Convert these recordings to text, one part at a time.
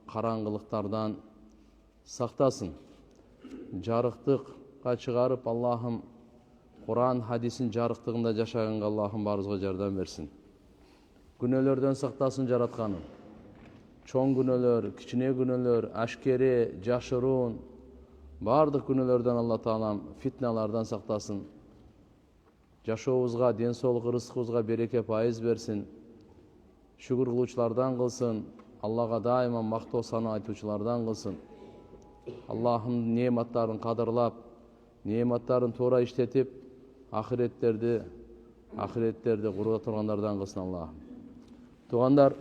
караңгылыктардан сактасын. Жарыктыкка чыгарып Аллахым Кур'ан хадисин жарыктыгында жашаганга Аллахым баарыбызга жардам берсин. Күнөөлөрдөн сактасын жаратканым. Чоң күнөөлөр, кичине күнөөлөр, ашкери, жашыруун баардык күнөөлөрдөн Алла Таалам фитналардан сактасын. Жашообузга, ден соолук, рызкыбызга береке пайыз берсин. Шүгүр кылуучулардан кылсын. Аллага дайыма мактоо саны айтуучулардан кылсын. Аллахым неаматтарын кадырлап, неаматтарын туура иштетип, ахиреттерди куруга тургандардан кылсын Аллахым. Тугандар,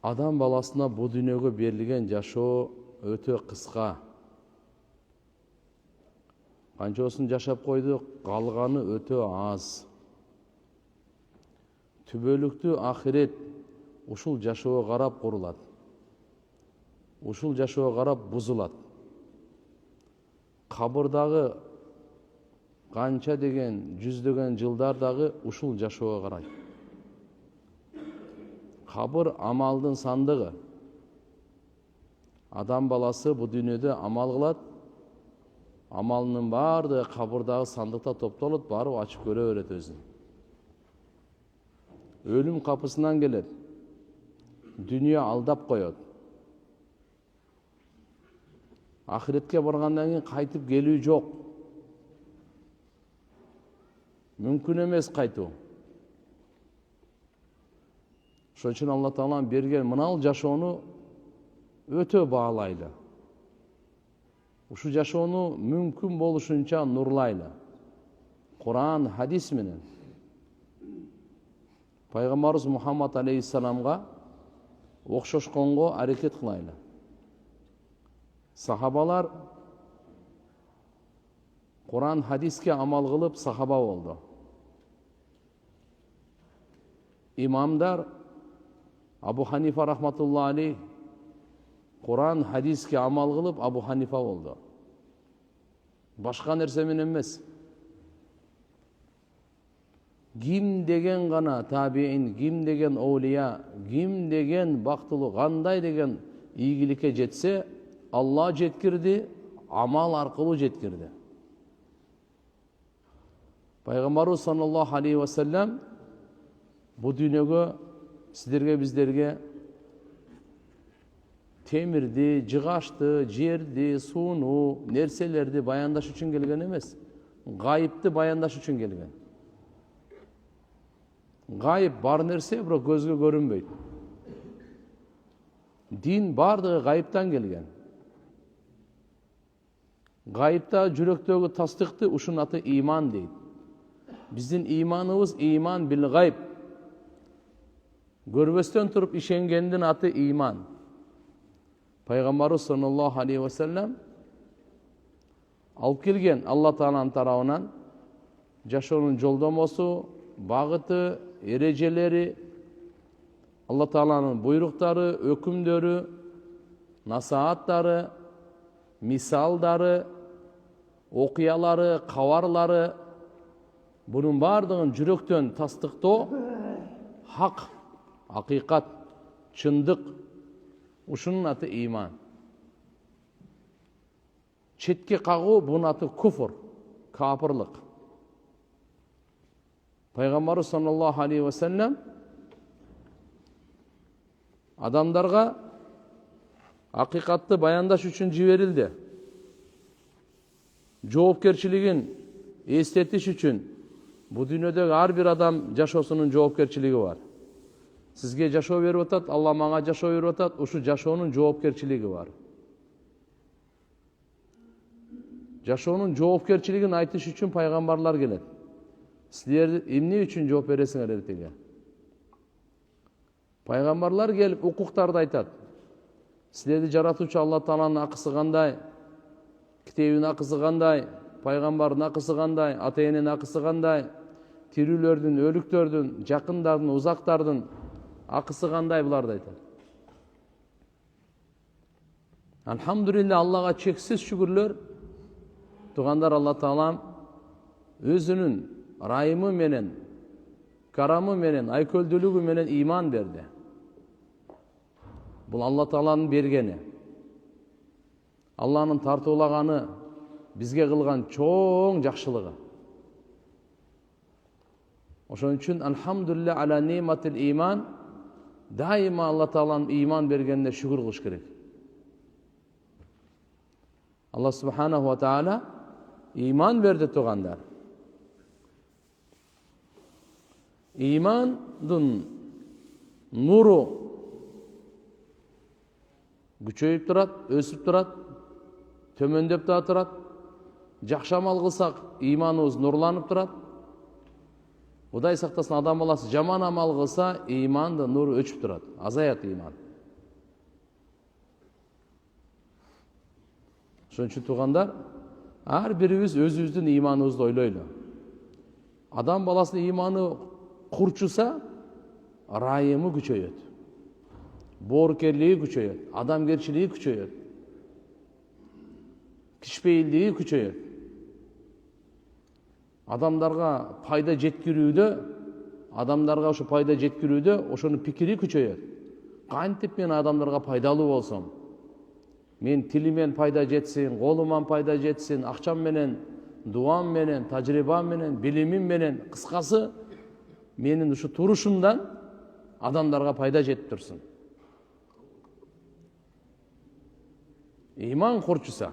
адам баласына бу дүйнөгө берилген жашоо өтө кыска. Канчосын жашап койдук, калганы өтө аз. Түбөлүктүү ахирет ушул жашоого карап курулат. Ушул жашоого карап бузулат. Кабырдагы канча деген жүздөгөн жылдар дагы ушул жашоого карайт. Кабыр амалдын сандыгы. Адам баласы бу дүйнөдө амал кылат. Амалынын баардыгы кабырдагы сандыкта топтолот, барып ачып көрө берет өзүн. Өлүм капысынан келет. Дүйнө алдап коет. Ахиретке баргандан кийин кайтып келүү жок. Мүмкүн эмес кайтуу. Ошон үчүн Алла Таалам берген мынал жашоону өтө баалайлы. Ушу жашоону мүмкүн болушунча нурлайлы. Кур'ан, хадис менен. Пайгамбарыбыз Мухаммад алейхиссаламга окшошконго аракет кылайлы. Сахабалар Кур'ан, хадиске амал кылып сахаба болду. Имамдар Абу Ханифа рахматулла алейх Кур'ан, хадиске амал кылып Абу Ханифа болду. Башка нерсе менен эмес. Ким деген гана табиин, ким деген оулия, ким деген бактылуу, кандай деген ийгиликке жетсе, Алла жеткирди, амал аркылуу жеткирди. Пайгамбарыбыз саллаллаху алейхи ва саллям бу дүйнөгө сиздерге, биздерге темирди, жыгачты, жерди, сууну, нерселерди баяндаш үчүн келген эмес. Гайыпты баяндаш үчүн келген. Гайып бар нерсе, бирок көзгө көрүнбөйт. Дин бардыгы гайыптан келген. Гайыпта жүрөктөгү тастыкты ушунун аты иман дейт. Биздин иманыбыз иман бил гайып. Көрбөстөн туруп ишенгендин аты иман. Пайгамбарыбыз саллаллаху алейхи ва саллям алып келген Алла Тааланын тарабынан жашоонун жолдомосу, багыты, эрежелери, Алла Тааланын буйруктары, өкүмдөрү, насааттары, мисалдары, окуялары, кабарлары, бунун бардыгын жүрөктөн тастыктоо, хак, акыйкат, чындык, ушунун аты иман. Четке кагуу бунун аты куфр, капырлык. Пайгамбарыбыз саллаллаху алейхи ва саллям адамдарга акыйкатты баяндаш үчүн жиберилди. Жоопкерчилигин эстетиш үчүн бу дүйнөдөгү ар бир адам жашоосунун жоопкерчилиги бар. Сизге жашоо берип атат, Алла мага жашоо берип атат, ушу жашоонун жоопкерчилиги бар. Жашоонун жоопкерчилигин айтыш үчүн пайгамбарлар келет. Силер эмне үчүн жооп бересиңер эртеге? Пайгамбарлар келип укуктарды айтат. Силерди жаратуучу Алла Тааланын акысы кандай, китебинин акысы кандай, пайгамбардын акысы кандай, ата-эненин акысы кандай, тирүүлөрдүн, өлүктөрдүн, жакындардын, узактардын акысы кандай, буларды айтат. Алхамдулилля, Аллага чексиз шүгүрлөр. Тугандар, Алла Таалам өзүнүн райымы менен, карамы менен, айкөлдүүлүгү менен иман берди. Бұл Алла Тааланын бергені. Алланын тартуулаганы, бизге кылган чоң жакшылыгы. Ошон үчүн алхамдулилля аля ниматил иман, дайыма Алла Тааланын иман бергенине шүгүр кылыш керек. Алла субханаху ва таала иман берди тугандар. Имандын нуру күчөйүп турат, өсүп турат, төмөндөп да турат. Жакшы амал кылсак, иманыбыз нурланып турат. Кудай сактасын, адам баласы жаман амал кылса, имандын нуру өчүп турат, азаят иман. Ошон үчүн туугандар, ар бирибиз өзүбүздүн иманыбызды ойлойлу. Адам баласынын иманы курчуса, ырайымы күчөйөт. Боорукерлиги күчөйөт, адамгерчилиги күчөйөт. Кичпейилдиги күчөйөт. Адамдарга пайда жеткирүүдө, ошонун пикири күчөйөт. Кантип мен адамдарга пайдалуу болсом, мен тилимен пайда жетсин, колуман пайда жетсин, акчам менен, дуам менен, тажрыйбам менен, билимим менен, кыскасы менин ушу турушумдан адамдарга пайда жетип турсун. Иман курчуса.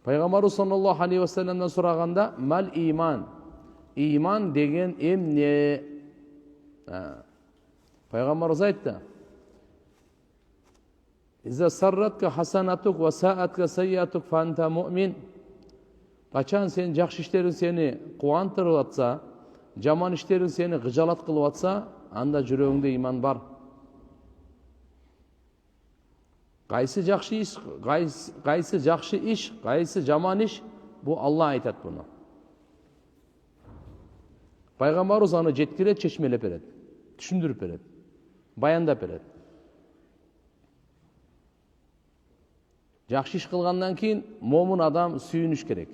Пайгамбарыбыз саллаллаху алейхи ва салламдан сураганда, мал иман, иман деген эмне? Пайгамбарыбыз айтты: "Иза сарратка хасанатук ва саатка сайятук фанта муъмин." Качан сен жакшы иштериң сени кубандырып атса, жаман иштериң сени кыжалат кылып атса, анда жүрөгүңдө иман бар. Кайсы жакшы иш, кайсы жаман иш, бу Алла айтат буну. Пайгамбарыбыз аны жеткирет, чечмелеп берет, түшүндүрүп берет, баяндап берет. Жакшы иш кылгандан кийин момун адам сүйүнүш керек.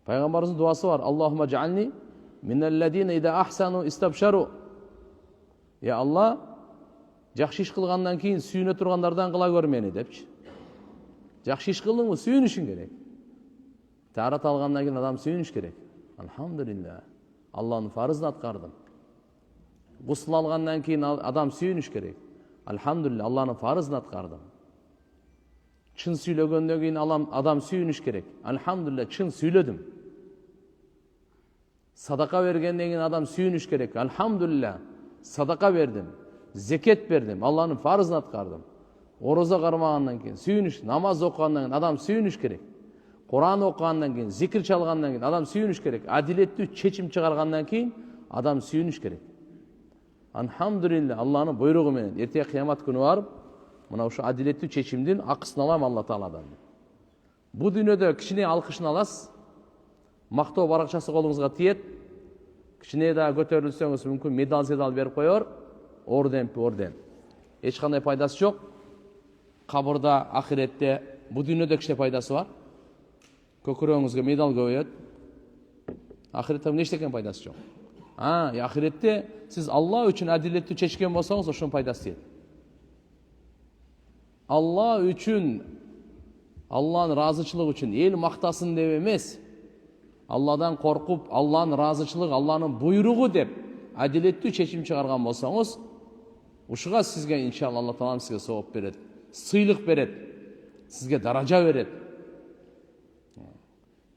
Пайгамбарыбыздын дуасы бар: "Аллахумма жаални миналладина ида ахсану истабшару." Я Алла, жакшы иш кылгандан кийин сүйүнө тургандардан кыла көр мени депчи. Жакшы иш кылдыңбы, сүйүнүшүң керек. Таарат алгандан кийин адам сүйүнүш керек. Алхамдулилля, Алланын фарызын аткардым. Гусул алгандан кийин адам сүйүнүш керек. Алхамдулилля, Алланын фарызын аткардым. Чын сүйлөгөндөн кийин адам сүйүнүш керек. Алхамдулилля, чын сүйлөдүм. Садака бергенден кийин адам сүйүнүш керек. Алхамдулилля, садака бердим, зекет бердим, Алланын фарызын аткардым. Орозо кармагандан кийин сүйүнүш, намаз окугандан кийин адам сүйүнүш керек. Куран окугандан кийин, зикир чалгандан кийин адам сүйүнүш керек. Адилеттүү чечим чыгаргандан кийин адам сүйүнүш керек. Алхамдулилля, Алланын буйругу менен эртең кыямат күнү барып, мына ушу адилеттүү чечимдин акысын алам Алла Тааладан. Бу дүйнөдө кичине алкышын аласыз, мактоо баракчасы колуңузга тиет, кичине да көтөрүлсөңүз мүмкүн медал берип коёр, орден. Эч кандай пайдасы жок. Кабырда, ахиретте, бу дүйнөдө кичине пайдасы бар. Көкүрөгүңүзгө медал көбөйөт. Ахиретте эмне эчтекен пайдасы жок. Ахиретте сиз Алла үчүн адилеттүү чечкен болсоңуз, ошонун пайдасы тиет. Алла үчүн, Алланын ыраазычылыгы үчүн эл мактасын деп эмес, Алладан коркуп, Алланын ыраазычылыгы, Алланын буйругу деп адилеттүү чечим чыгарган болсоңуз, ушуга сизге иншалла Алла Таалам сизге сооп берет, сыйлык берет, сизге даража берет.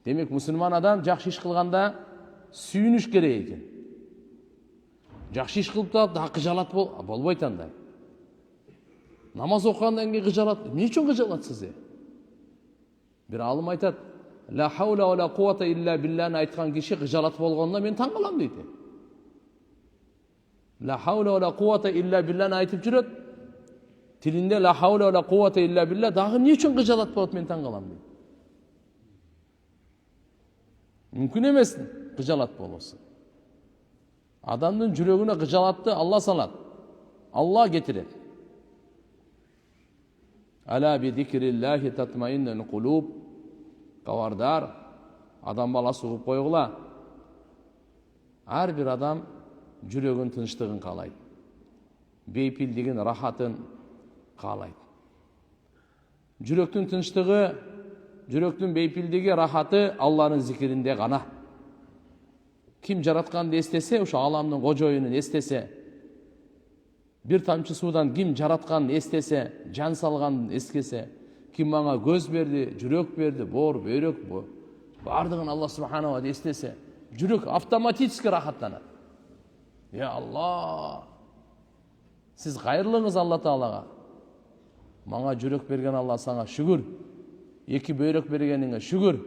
Демек, мусулман адам жакшы иш кылганда сүйүнүш керек экен. Жакшы иш кылып да кыжалат болбойт андай. Намаз окугандан кийин кыжалат. Эмне үчүн кыжалатсыз? Бир алым айтат: "Ла хаула ва ла куввата илля билланы" айткан киши кыжалат болгонда мен таң калам дейт. Ла хаула ва ла куввата илля билланы айтып жүрөт. Тилинде ла хаула ва ла куввата илля билля, дагы эмне үчүн кыжалат болот, мен таң калам дейт. Мүмкүн эмес кыжалат болосу. Адамдын жүрөгүнө кыжалатты Алла салат, Алла кетирет. Ала би зикриллахи татмаиннул кулуб. Кабардар, адам баласы угуп койгула. Ар бир адам жүрөгүн тынчтыгын каалайт, бейпилдигин, рахатын каалайт. Жүрөктүн тынчтыгы, жүрөктүн бейпилдиги, рахаты Алланын зикиринде гана. Ким жаратканды эстесе, ошо аламдын кожоюнун эстесе, бир тамчы суудан ким жаратканын эстесе, жан салганын эскесе, ким мага көз берди, жүрөк берди, боор, бөйрөк, бардыгын Алла субханала ва эстесе, жүрөк автоматически рахаттанат. Я Алла, сиз кайырлыңыз Алла Таалага. Мага жүрөк берген Алла саңа шүгүр. Эки бөйрөк бергениңе шүгүр.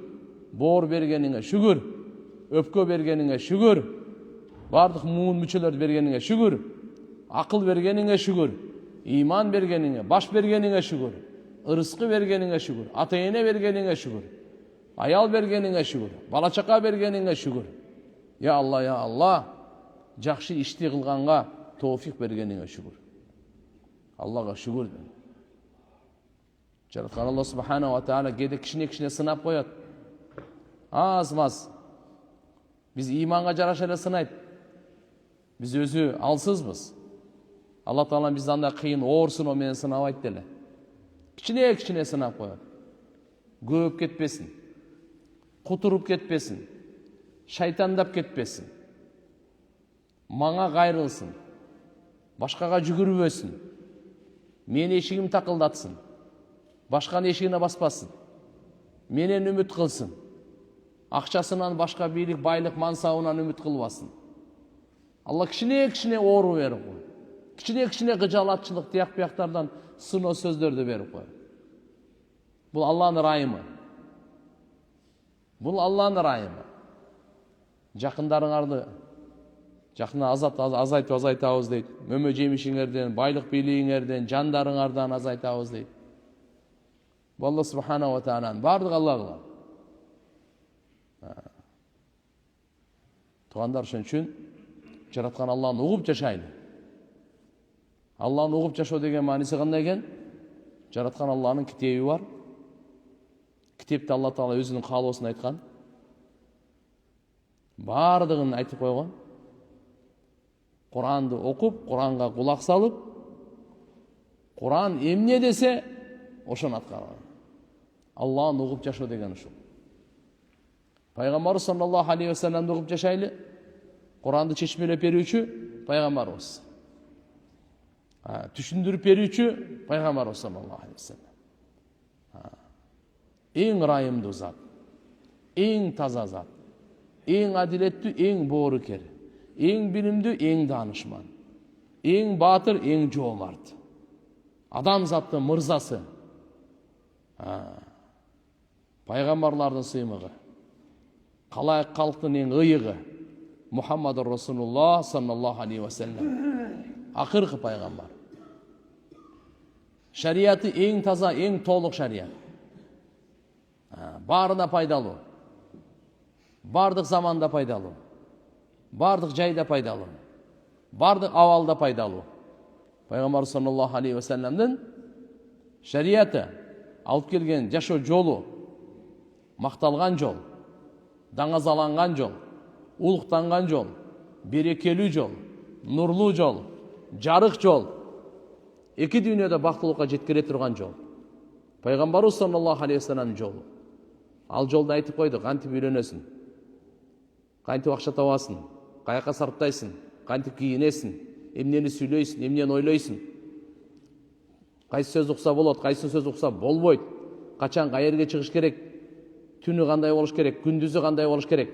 Боор бергениңе шүгүр. Өпкө бергениңе шүгүр. Бардык муун мүчөлөрдү бергениңе шүгүр. Акыл бергениңе шүгүр. Иман бергениңе, баш бергениңе шүгүр. Ырыскы бергениңе шүгүр. Ата эне бергениңе шүгүр. Аял бергениңе шүгүр. Бала чака бергениңе шүгүр. Я Алла, я Алла, жакшы ишти кылганга тоофик бергениңе шүгүр. Аллага шүгүр. Жараткан Алла субханала ва таала кээде кичине сынап коет. Аз-маз. Биз иманга жараша эле сынайт. Биз өзү алсызбыз. Алла Таала бизди андай кыйын оор сыноо менен сынабайт деле. Кичине сынап коет. Көп кетпесин. Кутуруп кетпесин. Шайтандап кетпесин. Мага кайрылсын. Башкага жүгүрбөсүн. Менин эшигим такылдатсын. Башканын эшигине баспасын. Менен үмүт кылсын. Акчасынан башка бийлик, байлык, мансабынан үмүт кылбасын. Алла кичине оору берип коет. Кичине кыжалатчылык, тияк бияктардан сыноо сөздөрдү берип коет. Бул Алланын райымы. Бул Алланын райымы. Жакындарыңарды жакына азайтабыз дейт. Мөмө жемишиңерден, байлык бийлигиңерден, жандарыңардан азайтабыз дейт. Бул Алла субханала ва тааланын бардыгы Алла кылат. Тугандар, ошон үчүн жараткан Алланы угуп жашайлы. Алланы угуп жашоо деген мааниси кандай экен? Жараткан Алланын китеби бар. Китепте Алла Таала өзүнүн каалоосун айткан. Бардыгын айтып койгон. Куранды окуп, Куранга кулак салып, Куран эмне десе, ошону аткарган. Алланы угуп жашоо деген ушул. Пайгамбарыбыз саллаллаху алейхи ва салламды угуп жашайлы. Куранды чечмелеп берүүчү пайгамбарыбыз. Түшүндүрүп берүүчү пайгамбарыбыз саллаллаху алейхи ва саллам. Эң ырайымдуу зат, эң таза зат, эң адилеттүү, эң боорукер, эң билимдүү, эң даанышман, эң баатыр, эң жоомарт. Адам заттын мырзасы. Пайгамбарлардын сыймыгы. Калайык калктын эң ыйыгы. Мухаммаdur Расулуллах саллаллаху алейхи ва саллам. Акыркы пайгамбар. Шариаты эң таза, эң толук шарият. Баарына пайдалуу. Бардык заманда пайдалуу. Бардык жайда пайдалуу. Бардык абалда пайдалуу. Пайгамбар саллаллаху алейхи ва салламдын шариаты алып келген жашоо жолу макталган жол, даңазаланган жол, улуктанган жол, берекелүү жол, нурлуу жол, жарык жол, эки дүйнөдө бактылыкка жеткире турган жол. Пайгамбарыбыз саллаллаху алейхи ва салламдын жолу. Ал жолду айтып койду, кантип үйрөнөсүң, кантип акча табасың, каяка сарптайсың, кантип кийинесиң, эмнени сүйлөйсүң, эмнени ойлойсуң, кайсы сөз укса болот, кайсы сөз укса болбойт, качан кайерге чыгыш керек, түнү кандай болуш керек, күндүзү кандай болуш керек,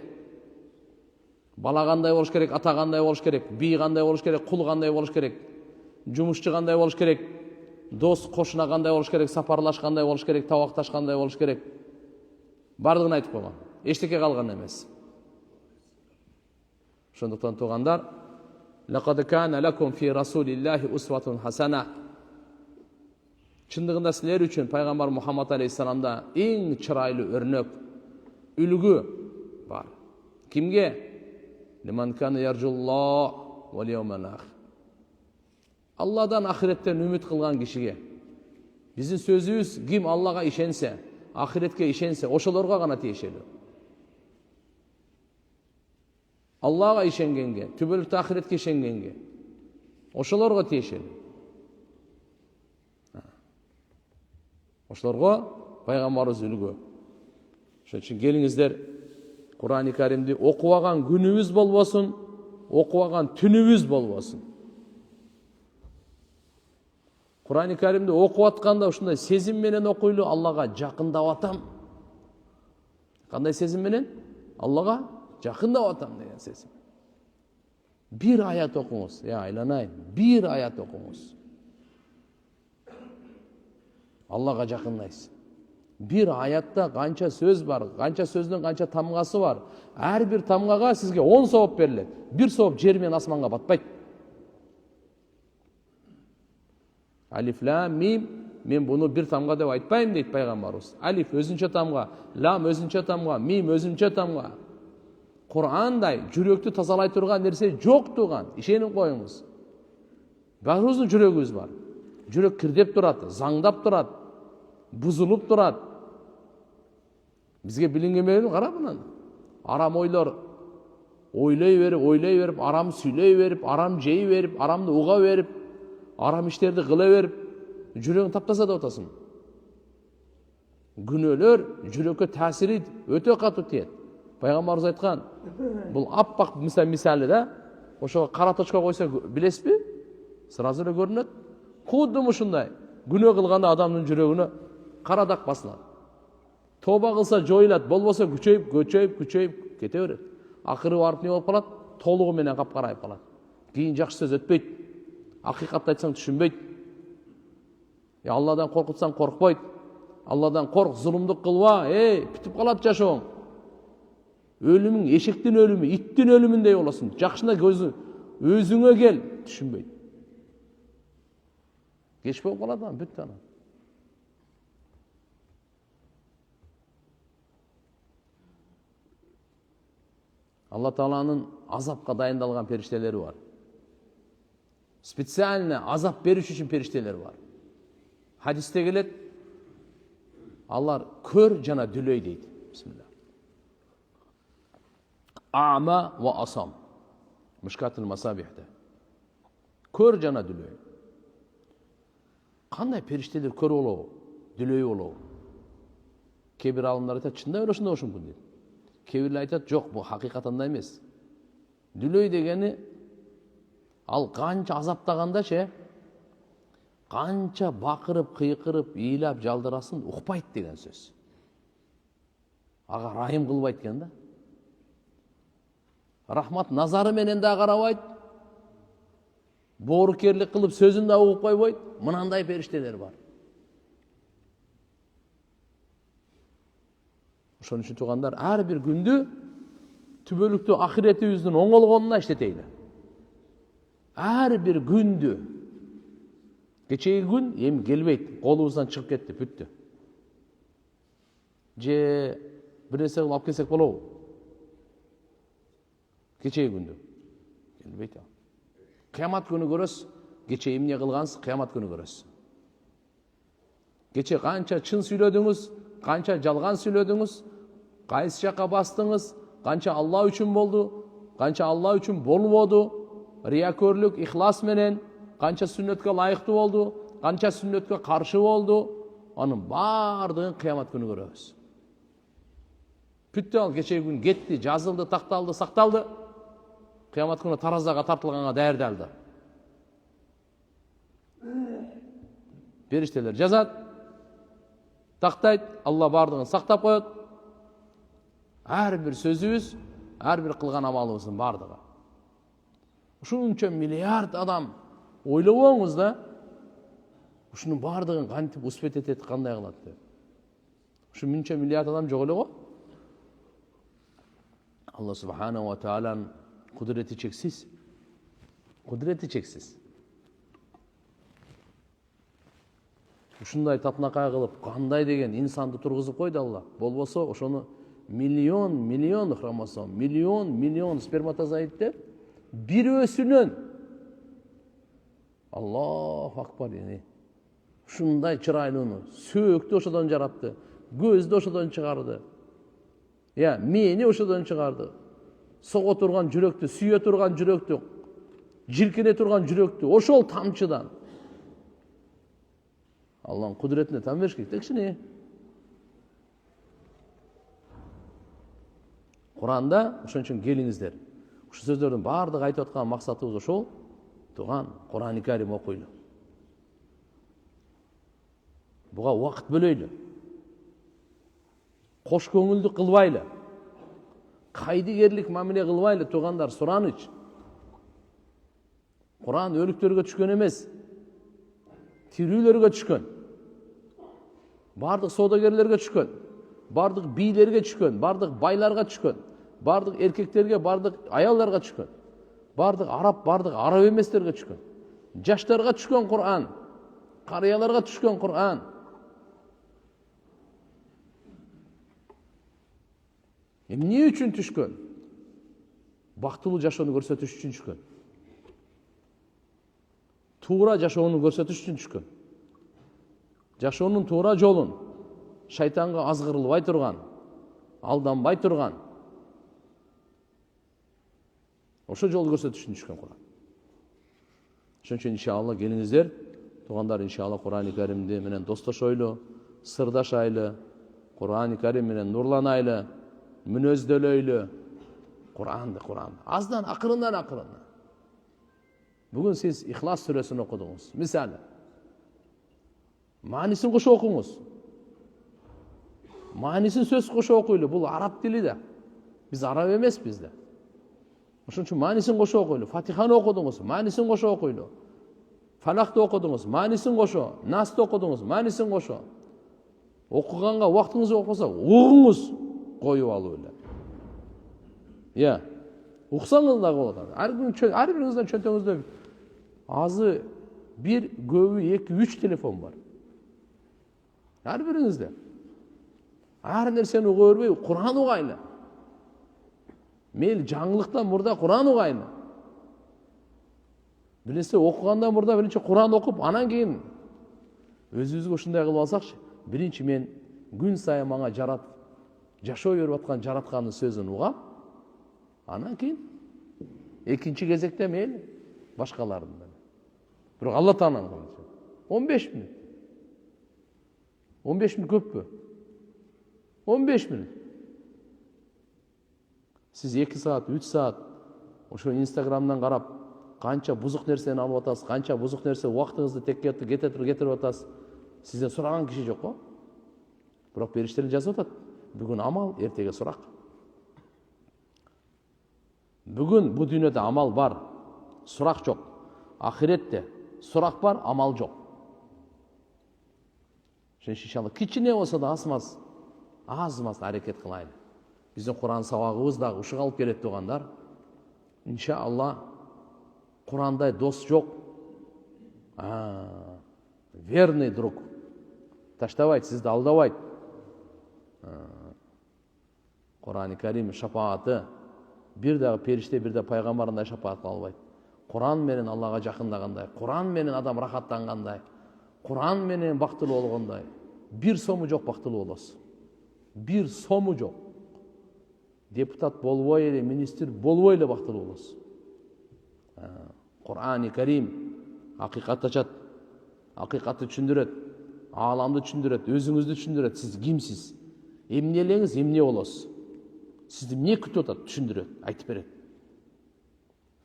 бала кандай болуш керек, ата кандай болуш керек, бий кандай болуш керек, кул кандай болуш керек, жумушчу кандай болуш керек, дос кошуна кандай болуш керек, сапарлаш кандай болуш керек, табакташ кандай болуш керек. Бардыгын айтып койгон. Эчтеке калган эмес. Ошондуктан туугандар, лакад кана лакум фи расулиллахи усватун хасана. Чындыгында силер үчүн пайгамбар Мухаммад алейхиссаламда эң чырайлуу өрнөк, үлгү бар. Кимге? Лиман кана яржуллах вал яумал ахир. Алладан, ахиреттен үмүт кылган кишиге. Биздин сөзүбүз ким Аллага ишенсе, ахиретке ишенсе, ошолорго гана тиешелүү. Аллага ишенгенге, түбөлүктө ахиретке ишенгенге, ошолорго тиешелүү. Ошолорго пайгамбарыбыз үлгү. Ошон үчүн келиңиздер, Кур'ан-ы Каримди окубаган күнүбүз болбосун, окубаган түнүбүз болбосун. Кур'ан-ы Каримди окуп атканда ушундай сезим менен окуйлу, Аллага жакындап атам. Кандай сезим менен? Аллага жакындап атам деген сезим. Бир аят окуңуз, айланайын, бир аят окуңуз. Аллага жакындайсыз. Бир аятта канча сөз бар, канча сөздүн канча тамгасы бар. Ар бир тамгага сизге 10 савап берилет. Бир савап жер менен асманга батпайт. Алиф, лам, мим, мен буну бир тамга деп айтпайм дейт пайгамбарыбыз. Алиф өзүнчө тамга, лам өзүнчө тамга, мим өзүнчө тамга. Кур'андай жүрөктү тазалай турган нерсе жок туган, ишенип коюңуз. Баарыбыздын жүрөгүбүз бар. Жүрөк кирдеп турат, заңдап турат, бузулуп турат. Бизге билинген менен кара мынаны. Арам ойлор ойлой берип, арам сүйлөй берип, арам жей берип, арамды уга берип, арам иштерди кыла берип, жүрөгүң таптаса деп атасың. Күнөөлөр жүрөккө таасири өтө катуу тиет. Пайгамбарыбыз айткан, бул аппак мисалы да, ошого кара точка койсо билесизби? Сразу эле көрүнөт. Кудду ушундай. Күнөө кылганда адамдын жүрөгүнө кара дак басылат. Тоба кылса жоюлат, болбосо күчөйүп кете берет. Акыры барып не болуп калат? Толугу менен капкарайып калат. Кийин жакшы сөз өтпөйт. Акыйкатты айтсаң түшүнбөйт. Алладан коркутсаң коркпойт. Алладан корк, зулумдук кылба, бүтүп калат жашооң. Өлүмүң эшектин өлүмү, иттин өлүмүндөй болосуң. Жакшына өзүңө кел, түшүнбөйт. Кеч болуп калат анан, бүттү анан. Алла Тааланын азапка дайындалган периштелери бар. Специально азап бериш үчүн периштелер бар. Хадисте келет, алар көр жана дүлөй дейт. Бисмилlah. Ама ва асам. Мишкатул масабихте. Көр жана дүлөй. Кандай периштелер көр болобу, дүлөй болобу? Кээ бир алымдар айтат, чындап эле ошондой болушу мүмкүн дейт. Кээ бирлер айтат, жок, бул хакыйкат андай эмес. Дүлөй дегени ал канча азаптаганда канча бакырып, кыйкырып, ыйлап, жалдырасын, укпайт деген сөз. Ага райым кылбайт экен да. Рахмат назары менен да карабайт. Боорукерлик кылып сөзүн да угуп койбойт. Мынандай периштелер бар. Ошон үчүн туугандар, ар бир күндү түбөлүктүү ахиретибиздин оңолгонуна иштетейли. Ар бир күндү. Кечеги күн эми келбейт, колубуздан чыгып кетти, бүттү. Же бир нерсе кылып алып келсек болобу? Кечеги күндү келбейт. Кыямат күнү көрөсүз. Кече эмне кылгансыз, кыямат күнү көрөсүз. Кече канча чын сүйлөдүңүз, канча жалган сүйлөдүңүз, кайсы жакка бастыңыз, канча Алла үчүн болду, канча Алла үчүн болбоду, риякөрлүк, ихлас менен, канча сүннөткө ылайыктуу болду, канча сүннөткө каршы болду, анын баардыгын кыямат күнү көрөбүз. Бүттү, ал кечеги күн кетти, жазылды, такталды, сакталды. Кыямат күнү таразага тартылганга даярдалды. Периштелер жазат, тактайт, Алла баардыгын сактап коет. Ар бир сөзүбүз, ар бир кылган амалыбыздын баардыгы. Ушунча миллиард адам ойлобоңуз да, ушунун баардыгын кантип успет этет, кандай кылат деп. Ушу мынча миллиард адам жок эле го. Алла субханаху ва тааланын кудурети чексиз. Кудурети чексиз. Ушундай татынакай кылып, кандай деген инсанды тургузуп койду Алла. Болбосо ошону миллион хромосом, миллион сперматозоидтер бирөөсүнөн Аллаху акбар, ушундай чырайлууну, сөөктү ошодон жаратты, көздү ошодон чыгарды. Мээни ошодон чыгарды. сого турган жүрөктү, сүйө турган жүрөктү, жиркене турган жүрөктү ошол тамчыдан Алланын кудуретине тан бериш керек. Кичине Куранда ошон үчүн келиңиздер. Ушул сөздөрдүн баардыгы айтып аткан максатыбыз ошол. Туган Кур'ан-ы Карим окуйлу. Буга убакыт бөлөйлү. Кош көңүлдү кылбайлы. Кайдыгерлик мамиле кылбайлы, тугандар, сураныч. Кур'ан өлүктөргө түшкөн эмес. Тирүүлөргө түшкөн. Бардык соодагерлерге түшкөн. Бардык бийлерге түшкөн, бардык байларга түшкөн. Бардык эркектерге, бардык аялдарга түшкөн. Бардык араб эместерге түшкөн. Жаштарга түшкөн Кур'ан. Карыяларга түшкөн Кур'ан. Эмне үчүн түшкөн? Бактылуу жашоону көрсөтүш үчүн түшкөн. Туура жашоону көрсөтүш үчүн түшкөн. Жашоонун туура жолун шайтанга азгырылбай турган, алданбай турган ошо жолду көрсөтүш үчүн түшкөн Кур'ан. Ошон үчүн иншалла келиңиздер, туугандар, иншалла Кур'ан-ы Каримди менен достошойлу, сырдашайлы, Кур'ан-ы Карим менен нурланайлы, мүнөздөлөйлү. Кур'анды. Аздан акырындан. Бүгүн сиз Ихлас сүрөсүн окудуңуз. Мисалы, маанисин кошо окуңуз. Маанисин сөз кошо окуйлу. Бул араб тили да. Биз араб эмеспиз да. Ошон үчүн маанисин кошо окуйлу. Фатиханы окудуңуз, маанисин кошо окуйлу. Фалакты окудуңуз, маанисин кошо. Насты окудуңуз, маанисин кошо. Окуганга убактыңыз окпосо, угуңуз, коюп алып эле. Уксаңыз да болот. Ар бириңиздин чөнтөгүңүздө азы 1, көбү 2, 3 телефон бар. Ар бириңизде. Ар нерсени уга бербей, Кур'ан угайлы. Мейл жаңылыктан мурда Кур'ан угайлы. Билесиз, окугандан мурда биринчи Кур'ан окуп, анан кийин өзүбүзгө ушундай кылып алсакчы, биринчи мен күн сайын мага жашоо берип аткан жараткандын сөзүн угам, анан кийин экинчи кезекте мейл башкалардын. Бирок Алла Тааланын коюшу. 15 мүнөт. 15 мүнөт көппү? 15 мүнөт. Сиз 2 саат, 3 саат ошо Инстаграмдан карап, канча бузук нерсени алып атасыз, канча бузук нерсе убактыңызды кетирип атасыз. Сизден сураган киши жок го. Бирок периштелер жазып атат. Бүгүн амал, эртеге сурак. Бүгүн бу дүйнөдө амал бар, сурак жок. Ахиретте сурак бар, амал жок. Иншалла кичине болсо да аз-маз аракет кылайлы. Биздин Кур'ан сабагыбыз дагы ушуга алып келет тугандар. Иншалла Кур'андай дос жок. Верный друг. Таштабайт, сизди алдабайт. Кур'ан-ы Карим шапааты бир дагы периште, бир да пайгамбарындай шапаат кыла албайт. Кур'ан менен Аллага жакындагандай, Кур'ан менен адам рахаттангандай, Кур'ан менен бактылуу болгондой, бир сому жок бактылуу болосуз. Бир сому жок. Депутат болбой эле, министр болбой эле бактылуу болосуз. Кур'ан-ы Карим акыйкатты ачат, акыйкатты түшүндүрөт, ааламды түшүндүрөт, өзүңүздү түшүндүрөт. Сиз кимсиз? Эмне элеңиз, эмне болосуз? Сизди эмне күтүп атат? Түшүндүрөт, айтып берет.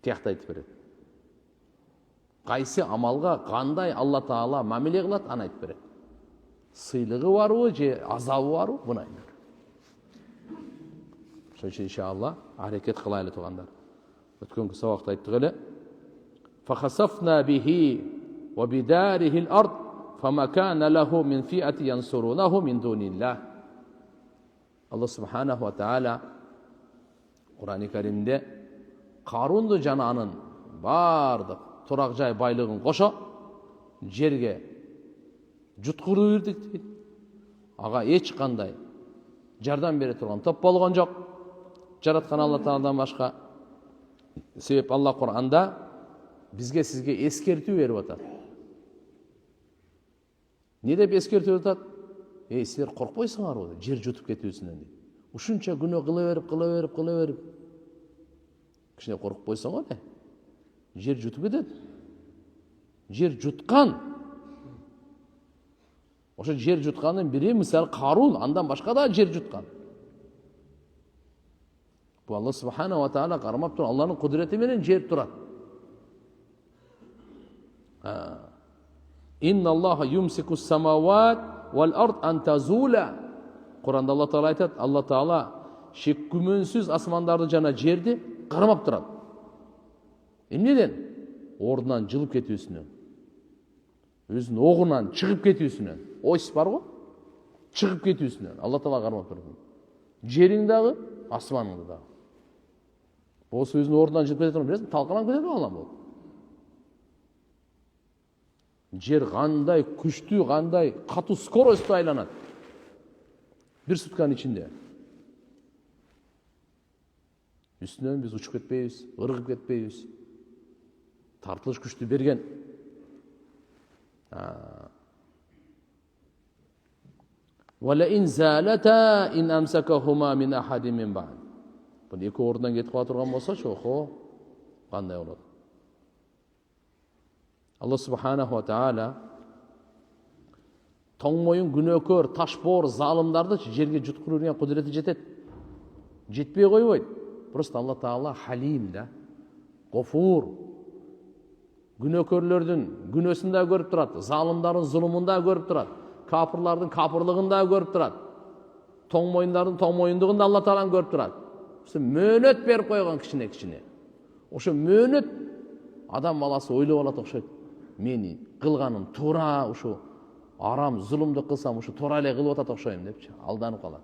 Тиякты айтып берет. Кайсы амалга кандай Алла Таала мамиле кылат, аны айтып берет. Сыйлыгы барбы же азабы барбы? Буну айтып берет. Ошон үчүн иншалла аракет кылайлы тугандар. Өткөнкү сабакта айттык эле. Фахасафна бихи ва бидарихил ард фама кана лаху мин фиати янсурунаху мин дуниллах. Алла субханаху ва таала Кур'ан-ы Каримде Карунду жана анын бардык турак жай байлыгын кошо жерге жуткуруп ирдик дейт. Ага эч кандай жардам бере турган топ болгон жок. Жараткан Алла Тааладан башка. Себеп Алла Кур'анда бизге сизге эскертүү берип атат. Не деп эскертүү атат? Силер коркпойсуңарбы жер жутуп кетүүсүнөн дейт. Ушунча күнөө кыла берип Кішкене қорқып қойсаң ғой, жер жұтып кетеді. Жер жұтқан. Ошо жер жұтқанның бірі мысалы Қарун, андан башқа да жер жұтқан. Бұл Алла Субхана ва Таала қармап тұр, Алланың құдіреті менен жер тұрады. Инна Аллаха юмсику самават вал ард ан тазула. Құранда Алла Таала айтады, Алла Таала шек күмөнсіз асмандарды жана жерді қармап тұрады. Эмнеден? Ордынан жылып кетүүсүнөн. Өзүнүн оғынан шығып кетүүсүнөн. Ойсыз бар ғой? Шығып кетүүсүнөн. Алла Таала қармап тұрады. Жериң дағы, асманыңды дағы. Осы өзінің орнынан жылып кететін білесің, талқаланып кетеді алам ол. Жер қандай күшті, қандай қату скоростьта айланады. Bir сутканын içinde. Үстінен біз ұшып кетпейбіз, ырғып кетпейбіз. Тартылыш күшті берген. وَلَئِنْ زَالَتَا إِنْ أَمْسَكَهُمَا مِنْ أَحَدٍ مِنْ بَعْدٍ. Бұл екі орындан кетіп қала тұрған болса, шоқо қандай болады. Алла Субханаху ва Таала тоңмойын күнөкөр, ташбор, залымдарды жерге жұтқыру деген құдіреті жетеді. Жетпей қойбойды. Просто Алла Таала халим да, ғофур. Күнөкөрлердің күнөсін да көріп тұрады, залымдардың зұлымын да көріп тұрады, капырлардың капырлығын да көріп тұрады, тоңмойындардың тоңмойындығын да Алла Тааланы көріп тұрады. Мөнөт беріп қойған кішіне. Ошо мөнөт адам баласы ойлап алат окшойт. Мени кылганым туура, ушу арам зулумду кылсам ушу туура эле кылып атат окшойм депчи алданып калат.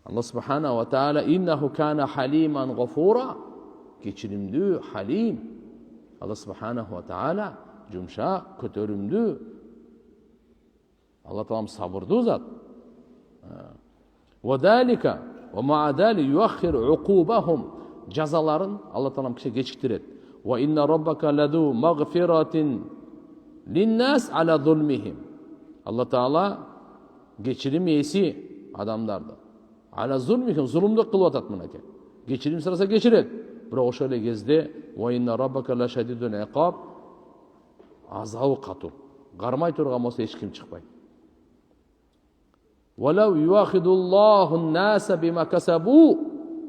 Алла Субхана ва Таала иннаху кана халиман ғафура, кечиримдүү, халим. Алла Субхана ва Таала жумшак, көтөрүмдүү. Алла Таалам сабырдуу зат. وَذَلِكَ وَمَعَ ذَلِكَ يُؤَخِّرُ عُقُوبَهُمْ. Жазаларын Алла Таалам кеше кечиктирет. وَإِنَّ رَبَّكَ لَذُو مَغْفِرَةٍ لِلنَّاسِ عَلَى ظُلْمِهِمْ. Алла Таала кечирим ээси адамдарды. Ала зулмихим, зулумду кылып атат мынакей. Кечирим сураса кечирет. Бирок ошол эле кезде وَإِنَّ رَبَّكَ لَشَدِيدُ الْعِقَابِ. Азабы катуу. Кармай турган болсо эч ким чыкпайт. وَلَوْ يُؤَاخِذُ اللَّهُ النَّاسَ بِمَا كَسَبُوا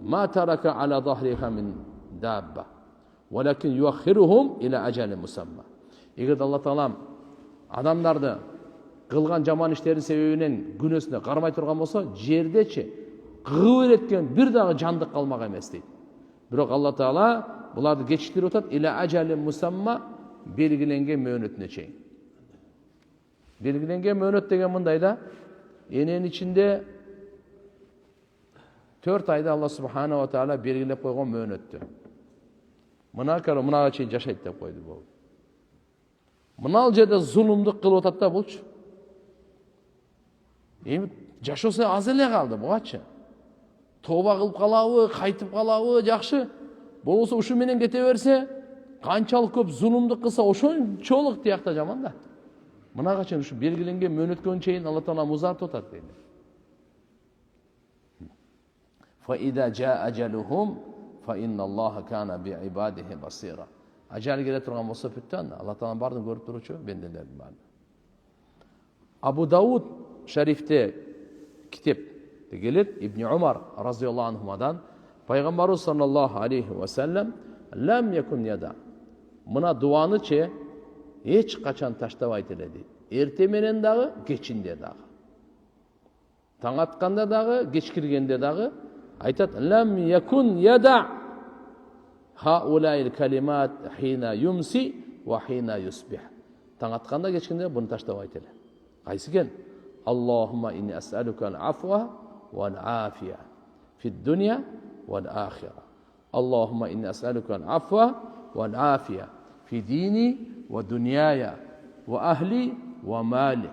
مَا تَرَكَ عَلَى ظَهْرِهَا مِنْ دَابَّةٍ وَلَكِنْ يُؤَخِّرُهُمْ إِلَى أَجَلٍ مُسَمًّى. Эгер Алла Таалам адамдарды кылган жаман иштерин себебинен күнөөсүнө кармай турган болсо, жердечи кыгып эреткен бир дагы жандык калмак эмес дейт. Бирок Алла Таала буларды кечиктирип атат, иля ажалин мусамма, белгиленген мөөнөтүнө чейин. Белгиленген мөөнөт деген мындай да, эненин ичинде 4 айда Алла Субхана ва Таала белгилеп койгон мөөнөттү. Мынага чейин жашайт деп койду бул. Мынал жерде зулумдук кылып атат да булчу. Эми жашоосу аз эле калды бугачы. Тоба кылып калабы, кайтып калабы, жакшы. Болбосо ушу менен кете берсе, канчалык көп зулумдук кылса ошончолук тиякта жаман да. Мынага чейин ушу белгиленген мөөнөткө чейин Алла Таала музартып атат дейт. Fa idza jaa ajaluhum fa inna Allaha kana bi ibadihi basira. Ajal келе турган болсо бүттөн Алла Таала баарын көрүп турчу бенделердин баарын. Абу Дауд шарифте китепте келет, Ибн Умар разияллаху анхумадан пайгамбарыбыз саллаллаху алейхи ва саллям лам якун яда. Мына дуаны че эч качан таштабайт эле дейт. Эрте менен дагы, кечинде дагы. Таң атканда дагы, кеч киргенде дагы айтат лам якун яда хаулаил калимат хина юмси ва хина юсбих. Таң атканда, кечкенде буну таштабайт эле. Кайсы экен? Аллахумма инни ас'алука ал-афва вал-афия фид-дунья вал-ахира. Аллахумма инни ас'алука ал-афва вал-афия фи дини ва дуньяя ва ахли ва мали.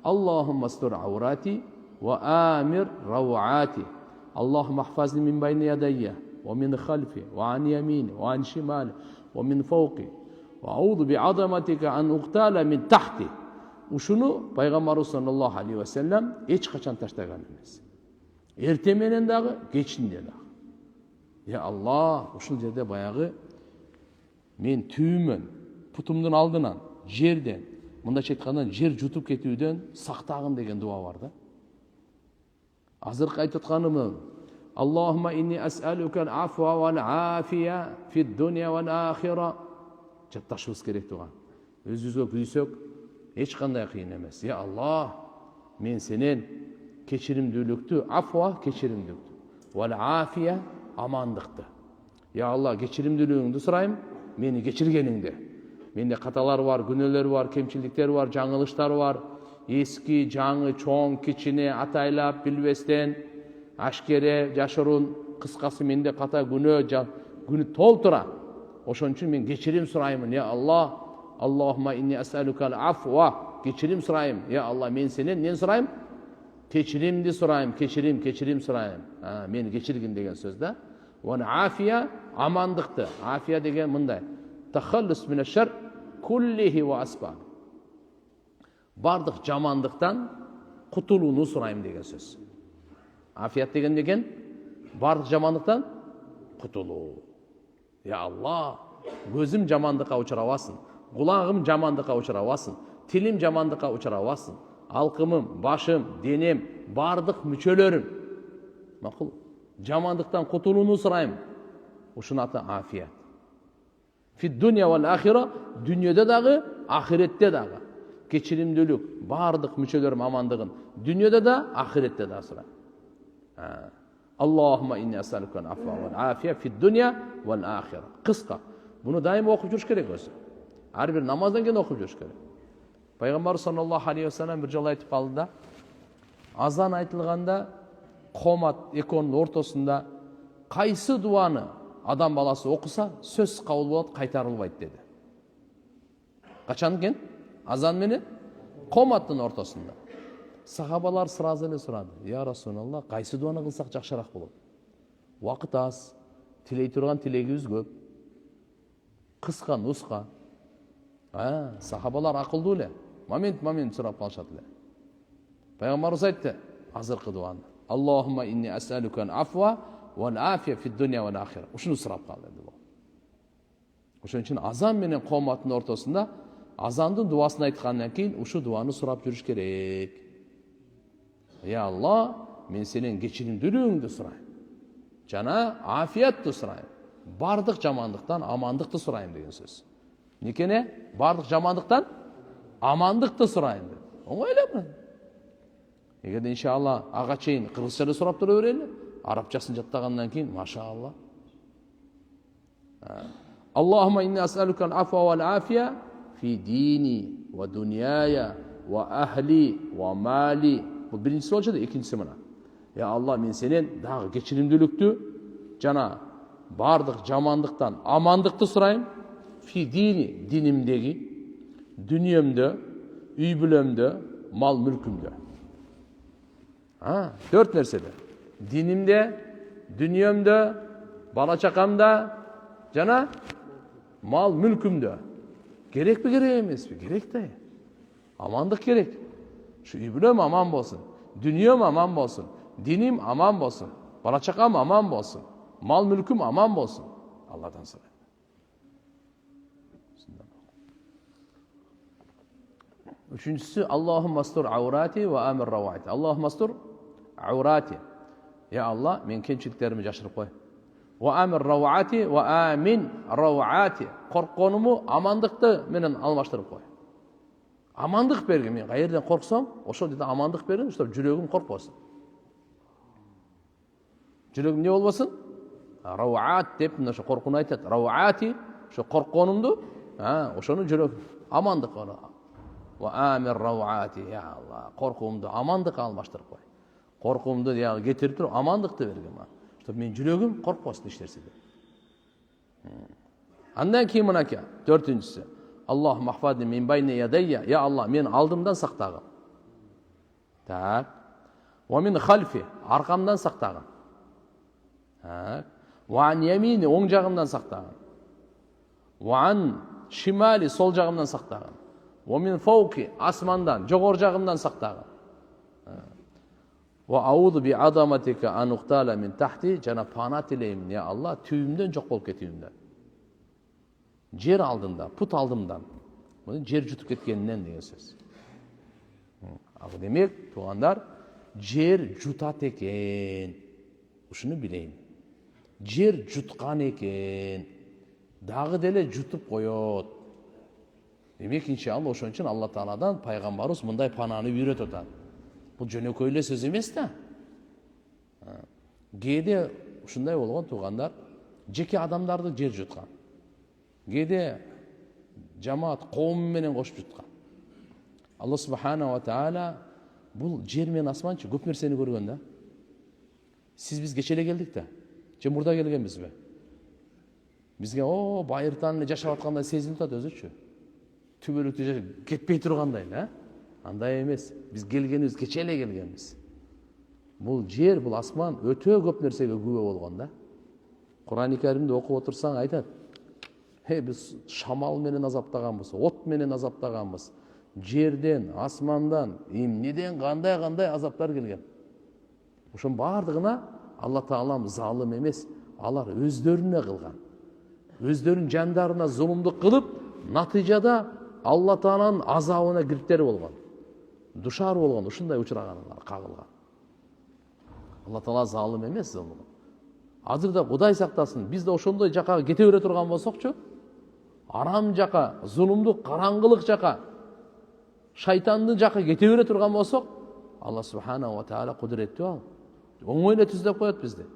Аллахумма астур аурати ва амир раваати. Аллахумма ахфазни мин байни ядайя ва мин хальфи ва ан ямини ва ан шимали ва мин фауqi ва аузу би'азаматика ан уqtala min tahti. Ушуну пайгамбарыбыз саллаллаху алейхи ва саллям эч качан таштаган эмес. Эрте менен дагы, кечинде дагы. Я Алла, ушул жерде баягы мен түйүмөн, путумдун алдынан, жерден, мындайча айтканда жер жутуп кетүүдөн сактагын деген дуа бар да. Азыркы айтып атканым Аллахумма инни ас'алука ал-афва вал-афия фид-дунья вал-ахира. Жатташыбыз керек туган. Өзүбүзгө күйсөк, эч кандай кыйын эмес. Я Аллах, мен сенен кечиримдүүлүктү, афва кечиримдүүлүктү, вал-афия амандыкты. Я Аллах, кечиримдүүлүгүңдү сурайм, мени кечиргениңди. Менде каталар бар, күнөөлөр бар, кемчиликтер бар, жаңылыштар бар. Эски, жаңы, чоң, кичине, атайлап, билбестен, ашкере, жашыруун, кыскасы менде ката күнөө толтура. Ошон үчүн мен кечирим сураймын. Я Аллах, Аллахумма инни ас'алука ал-афва, кечирим сурайм. Я Аллах, мен сенен нен сурайм? Кечиримди сурайм, кечирим сурайм. Мени кечиргин деген сөз да. Ван афия, амандыкты. Афия деген мындай: тахаллус минаш-шар куллихи ва асба. Бардык жамандыктан кутулууну сурайм деген сөз. Афият деген бардык жамандыктан кутулуу. Я Аллах, көзүм жамандыкка учурабасын, кулагым жамандыкка учурабасын, тилим жамандыкка учурабасын, алкымым, башым, денем, бардык мүчөлөрүм. Макул, жамандыктан кутулууну сурайм. Ушунун аты афият. Фид-дунья вал-ахира, дүйнөдө дагы, ахиретте дагы. Кечиримдүүлүк, бардык мүчөлөрүм амандыгын дүйнөдө да, ахиретте да сурайм. Аллахумма инни ас'алука ал-афва вал-афия фид-дунья вал-ахира. Кыска. Буну дайым окуп жүрүш керек өзү. Ар бир намаздан кийин окуп жүрүш керек. Пайгамбар саллаллаху алейхи ва саллям бир жолу айтып калды да, азан айтылганда комат экөөнүн ортосунда кайсы дуаны адам баласы окуса сөз кабыл болот, кайтарылбайт деди. Качан экен? Азан менен коматтын ортосунда. Сахабалар сразу эле сурады: Я Расулаллах, кайсы дуаны кылсак жакшыраак болот? Убакыт аз, тилей турган тилегибиз көп. Кыска, нуска. Сахабалар акылдуу эле. Момент сурап калышат эле. Пайгамбарыбыз айтты азыркы дуаны: Аллахумма инни ас'алука ал-афва вал-афия фид-дунья вал-ахира. Ушуну сурап кал деди. Ошон үчүн азан менен коматтын ортосунда азандын дуасын айткандан кийин ушу дуаны сурап жүрүш керек. Я Аллах, мен сенен кечиримдүүлүгүңдү сурайм, жана афиятты сурайм, бардык жамандыктан амандыкты сурайм деген сөз. Никене бардык жамандыктан амандыкты сурайм деп. Оңой эле. Эгерде иншалла ага чейин кыргызча сурап тура берели, арабчасын жаттагандан кийин машалла. Аллахумма инни ас'алука ал-афва вал-афия фи дини ва дуньяя ва ахли ва мали. Бул биринчиси болчу да, экинчиси мына. Я Аллах, мен сенен дагы кечиримдүүлүктү жана бардык жамандыктан амандыкты сурайм. Фи дини, динимдеги, дүниемдө, үй бүлөмдө, мал мүлкүмдө. 4 нерседе. Динимде, дүниемдө, бала чакамда жана мал мүлкүмдө. Керекпи, керек эмеспи? Керек да. Амандык керек. Şu übülüm aman bolsun, dünyam aman bolsun, dinim aman bolsun, bala çakam aman bolsun, mal mülküm aman bolsun. Allah'tan sonra. Üçüncüsü Allahümme astur avrati ve amir ravati. Allahümme astur avrati. Ya Allah, men kemçiliklerimi yaşırıp koy. Ve amir ravati ve amin ravati. Korkkonumu amandıktı menen almaştırıp koy. Amandык бергин. Мен каерден корксом, ошол жерде амандык бергин, ошто жүрөгүм коркпосун. Жүрөгүм не болбосун? Раваат деп ошо коркууну айтат. Раваати, ошо коркконумду, ошонун жүрөк амандык болот. Ва амир раваати, я Аллах, коркуумду амандыкка алмаштырып кой. Коркуумду дагы кетирип туруп амандыкты бергин мага. Ошто мен жүрөгүм коркпосун эч нерседен. Андан кийин мынакей, 4-нчүсү. Allah mahfadni min bayni yadayya. Ya Allah, men aldımdan saqtagın. Tak. Ve min khalfi, arkamdan saqtagın. Tak. Ve an yemini, oң jagımdan saqtagın. Ve an şimali, sol jagımdan saqtagın. Ve min fawqi, asmandan, jogor jagımdan saqtagın. Ва ауду би азаматика ан уктала мин тахти, жана пана тилеймин я Алла, түйүмдөн жок болуп кетүүмдөн. Жер алдында, пут алдымдан. Муну жер жутуп кеткенинен деген сөз. Ал демек, туугандар, жер жутат экен. Ушуну билейин. Жер жуткан экен. Дагы деле жутуп коет. Демек, иншалла, ошон үчүн Алла Тааладан пайгамбарыбыз мындай пананы үйрөтүп атат. Бул жөнөкөй эле сөз эмес да. Кээде ушундай болгон, туугандар, жеке адамдарды жер жуткан. Кээде жамаат коом менен кошуп жуткан. Алла субхана ва таала бул жер менен асманчы көп нерсени көргөн да. Сиз биз кече эле келдик да. Же мурда келгенбизби? Бизге байыртан эле жашап аткандай сезилип атат өзүчү. Түбөлүктү кетпей тургандай эле, андай эмес. Биз келгенибиз кече эле келгенбиз. Бул жер, бул асман өтө көп нерсеге күбө болгон да. Кур'ан-ы Каримди окуп отурсаң айтат. Биз шамал менен азаптаганбыз, от менен азаптаганбыз. Жерден, асмандан, эмнеден кандай азаптар келген. Ошон бардыгына Алла Таалам залым эмес, алар өздөрүнө кылган. Өздөрүнүн жандарына зулумдук кылып, натыйжада Алла Тааланын азабына кириптери болгон. Душар болгон, ушундай учурагандар, кагылган. Алла Таала залым эмес, залым. Азырда Кудай сактасын, биз да ошондой жакка кете бере турган болсокчу, арам жака, зулумдук, караңгылык жака, шайтандын жака кете бере турган болсок, Алла субхана ва таала кудуреттүү ал. Оңой эле түздөп коет бизди.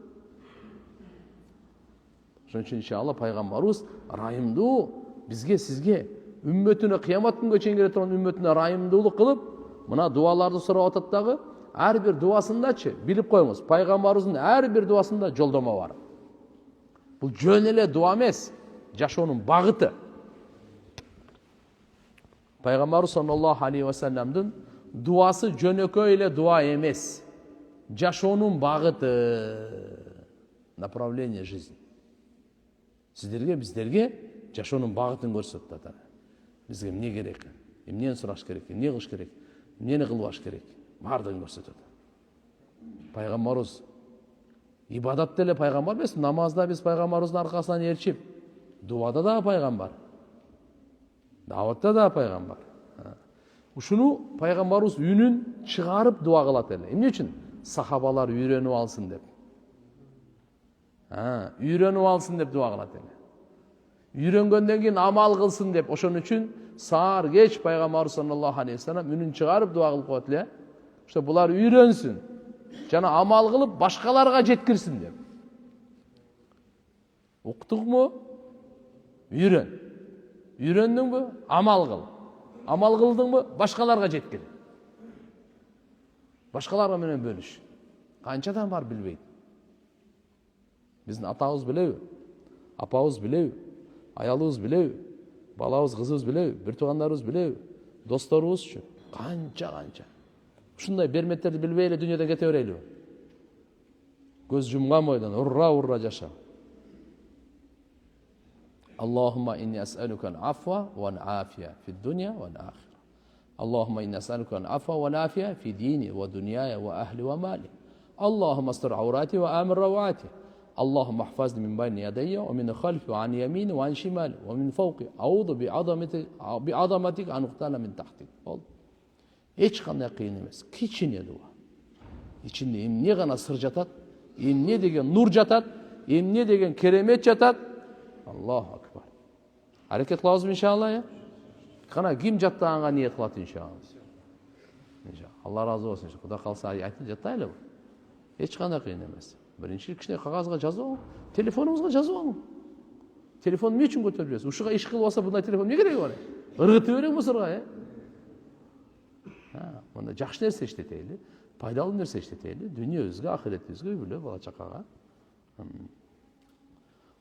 Ошон үчүн иншалла пайгамбарыбыз райымдуу бизге, сизге, үммөтүнө кыямат күнгө чейин келе турган үммөтүнө райымдуулук кылып, мына дуаларды сурап атат дагы, ар бир дуасындачы билип коюңуз, пайгамбарыбыздын ар бир дуасында жолдомо бар. Бул жөн эле дуа эмес, жашоонун багыты. Пайгамбарыбыз саллаллаху алейхи ва салламдын дуасы жөнөкөй эле дуа эмес. Жашоонун багыты, направление жизни. Сиздерге, биздерге жашоонун багытын көрсөтүп атат. Бизге эмне керек? Эмнени сураш керек? Эмне кылыш керек? Эмнени кылбаш керек? Бардыгын көрсөтөт. Пайгамбарыбыз ибадатта эле пайгамбар эмес, намазда биз пайгамбарыбыздын аркасынан ээрчип, дуада да пайгамбар. Даватта да пайгамбар. Ушуну пайгамбарыбыз үнүн чыгарып дуа кылат эле. Эмне үчүн? Сахабалар үйрөнүп алсын деп. Үйрөнүп алсын деп дуа кылат эле. Үйрөнгөндөн кийин амал кылсын деп. Ошон үчүн саар кеч пайгамбарыбыз саллаллаху алейхи ва саллям үнүн чыгарып дуа кылып коет эле. Ошо булар үйрөнсүн. Жана амал кылып башкаларга жеткирсин деп. Уктуңбу? Үйрөн. Үйрөндүңбү? Амал кыл. Амал кылдыңбы? Башкаларга жеткир. Башкаларга менен бөлүш. Канчадан бар билбейт. Биздин атабыз билеби? Апабыз билеби? Аялыбыз билеби? Балабыз, кызыбыз билеби? Бир туугандарыбыз билеби? Досторубузчу? Канча. Ушундай берметтерди билбей эле дүйнөдөн кете берелиби? Көз жумган бойдон урра жаша. Аллахумма инни ас'алука ал-афва вал-афия фид-дунья вал-ахира. Аллахумма инни ас'алука ал-афва вал-афия фи дини ва дуньяя ва ахли ва мали. Аллахумма астур аурати ва амир равати. Allahümme ahfazni min bayni yadayya ve min khalfi ve an yamini ve an şimali ve min fawqi. Audu bi azamatik an uqtala min tahtik. Oldu. Hiç kanday kıyın emez. Kiçine dua. İçinde emne gana sır jatat, emne degen nur jatat, emne degen keremet jatat. Allahu akbar. Hareket kılabızmı inşallah ya? Kana kim jattağına niyet kılat inşallah. İnşallah. Allah razı olsun. Kuda kalsa ayetini jattayla bu. Hiç kanday kıyın emez. Birinci kişine kagazga жазып алып, телефонуңузга жазып алып. Телефон эмне үчүн көтөрүп жүрөсүз? Ушуга иш кылып алса, мындай телефон эмне кереги бар? Ыргытып берең мусорго, мында жакшы нерсе иштетели, пайдалуу нерсе иштетели, дүйнөбүзгө, ахиретибизге, үй-бүлө, бала чакага.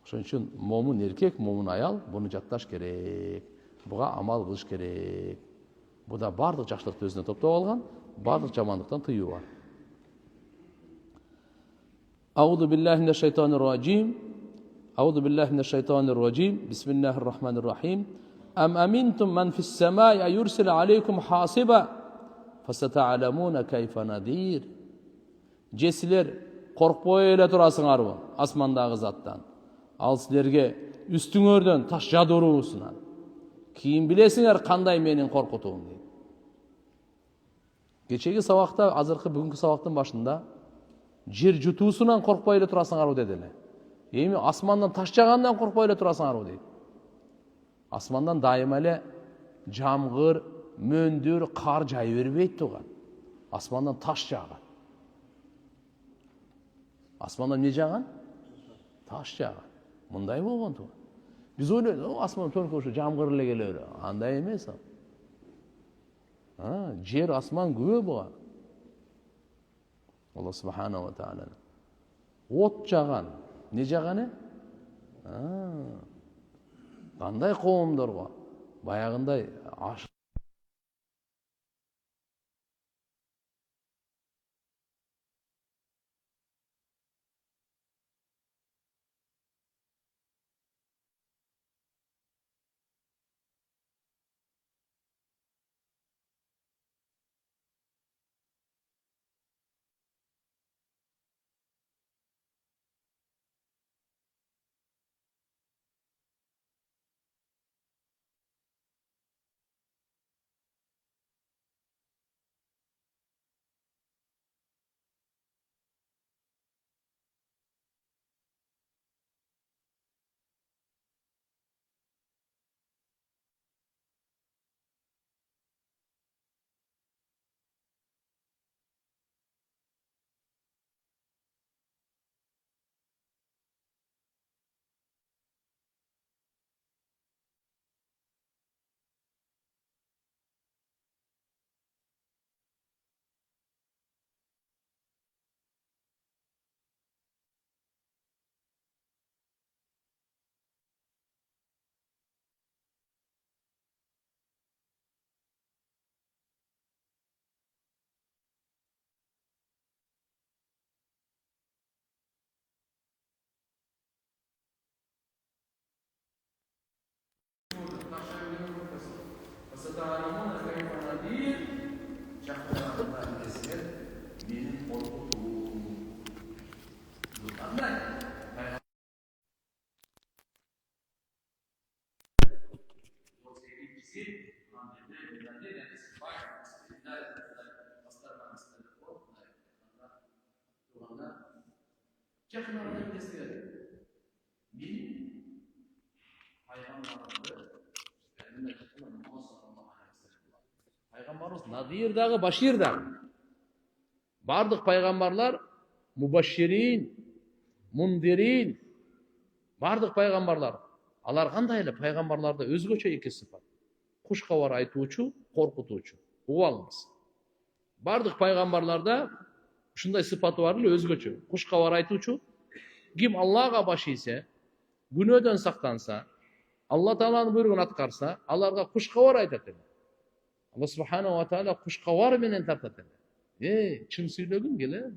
Ошон үчүн момун эркек, момун аял буну жатташ керек. Буга амал кылыш керек. Буда бардык жакшылыкты өзүнө топтоп алган, бардык жамандыктан тыюу бар. أعوذ بالله من الشيطان الرجيم أعوذ بالله من الشيطان الرجيم بسم الله الرحمن الرحيم أم أمنتم من في السماء أن يرسل عليكم حاصبا فستعلمون كيف نذير же силер коркпой эле турасыңарбы асмандагы заттан? Ал силерге үстүңөрдөн таш жадыруусунан кийин билесиңер кандай менин коркутуум дейт. Кечеги сабакта, азыркы бүгүнкү сабактын башында жер жутуусунан коркпой эле турасыңарбы деди эле. Эми асмандан таш жагандан коркпой эле турасыңарбы дейт. Асмандан дайыма эле жамгыр, мөндүр, кар жай бербейт туган. Асмандан таш жагат. Асмандан не жаган? Таш жагат. Мындай болгон туган. Биз ойлойбуз, асман төнкө ушу жамгыр эле келе берет. Андай эмес ал. Жер, асман күбө буга. Алла субханаху ва тааля от жаган. Не жаганы? Кандай коомдорго баягындай Жақын арада білесіздер. Мен пайғамбарымыз Надир дағы, Башир дағы. Бардық пайғамбарлар мубаширин, мундирин. Бардық пайғамбарлар. Алар қандай эле? Пайғамбарларда өзгөчө эки сыпат. Куш кабар айтуучу, коркутуучу. Угуп алыңыз. Бардық пайғамбарларда ушундай сыпаты бар эле, өзгөчө. Куш кабар айтуучу. Ким Аллага баш ийсе, күнөөдөн сактанса, Алла Тааланын буйругун аткарса, аларга куш кабар айтат эле. Алла субханаху ва тааля куш кабар менен тартат эле. Чын сүйлөгүн келе.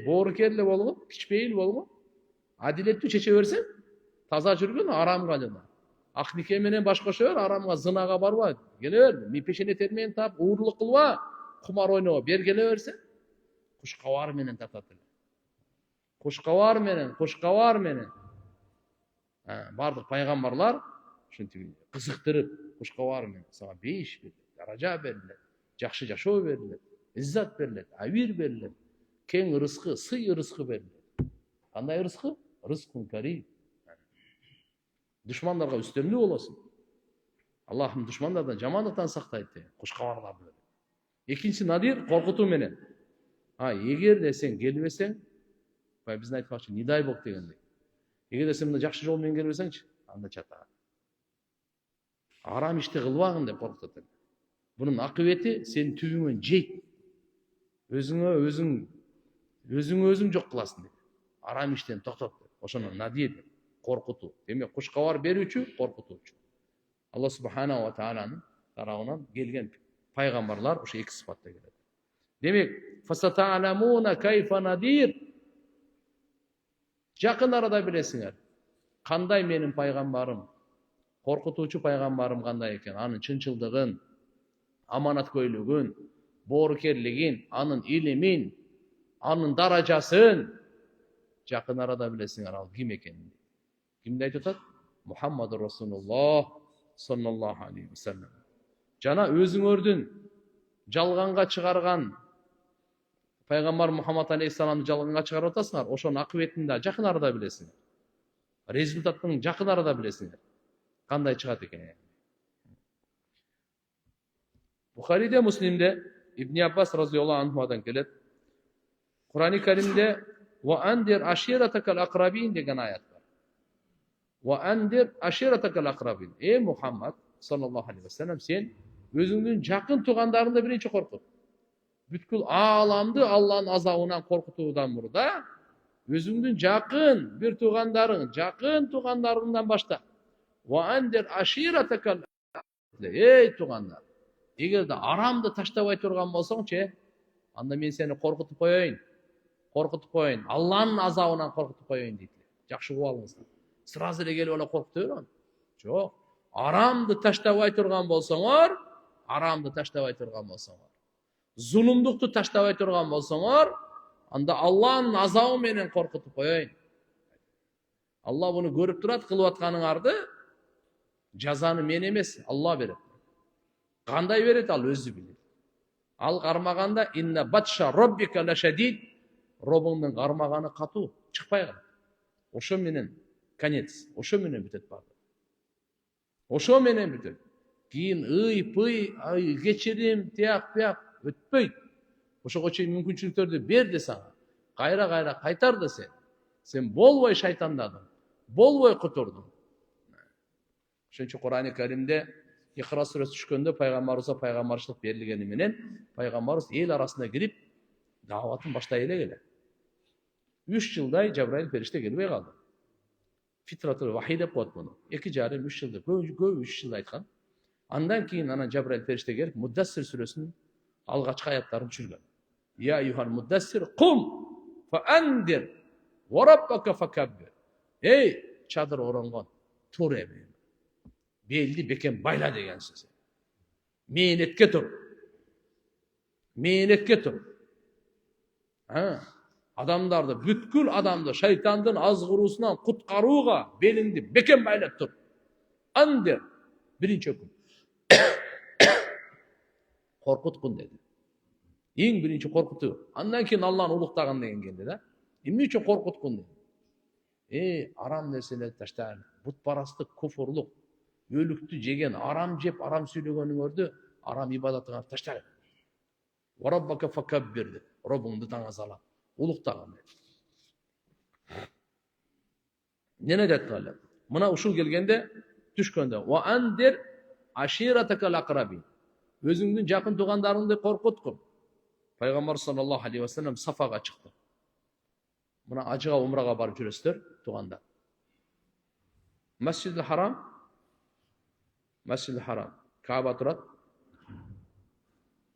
Боорукерле болгон, кичпейил болгон. Адилеттүү чече берсең, таза жүргөн арамга жана. Ак нике менен баш кошо бер, арамга, зынага барба. Келе бер, ми пешене термени таап, уурлук кылба, кумар ойноого бер келе берсе, куш кабар менен тартат эле. Куш кабар менен. Бардык пайгамбарлар ушинтип кызыктырып, куш кабар менен сага бейиш берилет, даража берилет, жакшы жашоо берилет, иззат берилет, авир берилет, кең ырыскы, сый ырыскы берилет. Кандай ырыскы? Рызкун карим. Душмандарга үстөмдүү болосуң. Аллахым душмандардан, жамандыктан сактайт деген куш кабарларды берет. Экинчи надир коркутуу менен. Эгерде сен келбесең, биздин айтпакчы, не дай бог дегендей. Эгерде сен мына жакшы жол менен келбесеңчи, анда чатаган. Арам ишти кылбагын деп коркутат эле. Бунун акыбети сенин түбүңөн жейт. Өзүң жок кыласың дейт. Арам иштен токтот деп. Ошону надир, коркутуу. Демек куш кабар берүүчү, коркутуучу. Алла субханаху ва тааlanын тарабынан келген пайгамбарлар ушу эки сыпатта келет. Демек, фасата'ламуна кайфа надир. Жакын арада билесиңер. Кандай менин пайгамбарым, коркутуучу пайгамбарым кандай экен, анын чынчылдыгын, аманаткөйлүгүн, боорукерлигин, анын илимин, анын даражасын жакын арада билесиңер, ал ким экенин. Кимди айтып атат? Мухаммаду Расулуллах саллаллаху алейхи вассалам. Жана өзүңөрдүн жалганга чыгарган пайгамбар Мухаммад алейхиссаламды жалганга чыгарып атасыңар, ошонун акыбетин да жакын арада билесиңер. Результаттын жакын арада билесиңер. Кандай чыгат экен. Бухариде, Муслимде Ибн Аббас разıyallahu anhu'dan келет. Kur'an-ı Kerim'de وَاَنْدِرْ عَشِيرَتَكَ الْاَقْرَبِينَ деген ayet var. وَاَنْدِرْ عَشِيرَتَكَ الْاَقْرَبِينَ. Ey Muhammed sallallahu aleyhi ve sellem, sen özüңдүн жакын туугандарыңды биринчи коркут. Бүткүл ааламды Аллахтын азабынан коркутуудан мурда өзүңдүн жакын бир туугандарың, жакын туугандарыңдан башта. وَاَنْدِرْ عَشِيرَتَكَ. Ey туугандар, эгерде арамды таштабай турган болсоң, анда мен сени коркутуп коеюн. Коркутуп коеюн. Алланын азабынан коркутуп коеюн дейт. Жакшы угуп алыңыздар. Сразу эле келип эле коркута берем. Жок. Арамды таштабай турган болсоңор, зулумдукту таштабай турган болсоңор, анда Алланын азабы менен коркутуп коеюн. Алла буну көрүп турат, кылып атканыңарды жазаны мен эмес, Алла берет. Кандай берет, ал өзү билет. Ал кармаганда инна батша роббика лашадид, робуңдун кармаганы катуу, чыкпай калат. Ошо менен конец, ошо менен бүтөт баары. Ошо менен бүтөт. Кийин пый, кечирим, тияк өтпөйт. Ошого чейин мүмкүнчүлүктөрдү берди сага. Кайра кайтар да сен болбой шайтандадың, болбой кутурдуң. Ошон үчүн Кур'ан-ы Керимде Икра сүрөсү түшкөндө пайгамбарыбызга пайгамбарчылык берилгени менен пайгамбарыбыз эл арасына кирип дааватын баштай эле. 3 жылдай Жабраил периште келбей калды. Фитратул вахий деп коет муну. 2,5-3 жылда, көп 3 жыл айткан. Андан кийин анан Жабраил периште келип Муддассир сүрөсүнүн алгачкы аяттарын түшүргөн. Я юхан муддассир кум фаандир ва раббака факаббир. Эй, чадыр оронгон, тур эми. Белди бекем байла деген сөз. Мээнетке тур. Адамдарды, бүткүл адамды шайтандын азгыруусунан куткарууга белиңди бекем байлап тур. Андер биринчи өкүм. Коркуткун деди. Эң биринчи коркутуу. Андан кийин Алланы улуктаган деген келди да. Эмне үчүн коркуткун деди? Арам нерселерди таштаган, бутпарастык, куфурлук, өлүктү жеген, арам жеп, арам сүйлөгөнүңөрдү, арам ибадатыңарды таштаган. Ва раббака факаббир. Робуңду таңазала, улуктаган деди. Нене деп калды? Мына ушул келгенде түшкөндө ва андир аширатакал акрабин. Өзүңдүн жакын туугандарыңды коркуткун. Пайгамбар саллаллаху алейхи ва саллям Сафага чыкты. Мына ажыга умрага барып жүрөсүздөр, туугандар. Масжидил Харам, Кааба турат.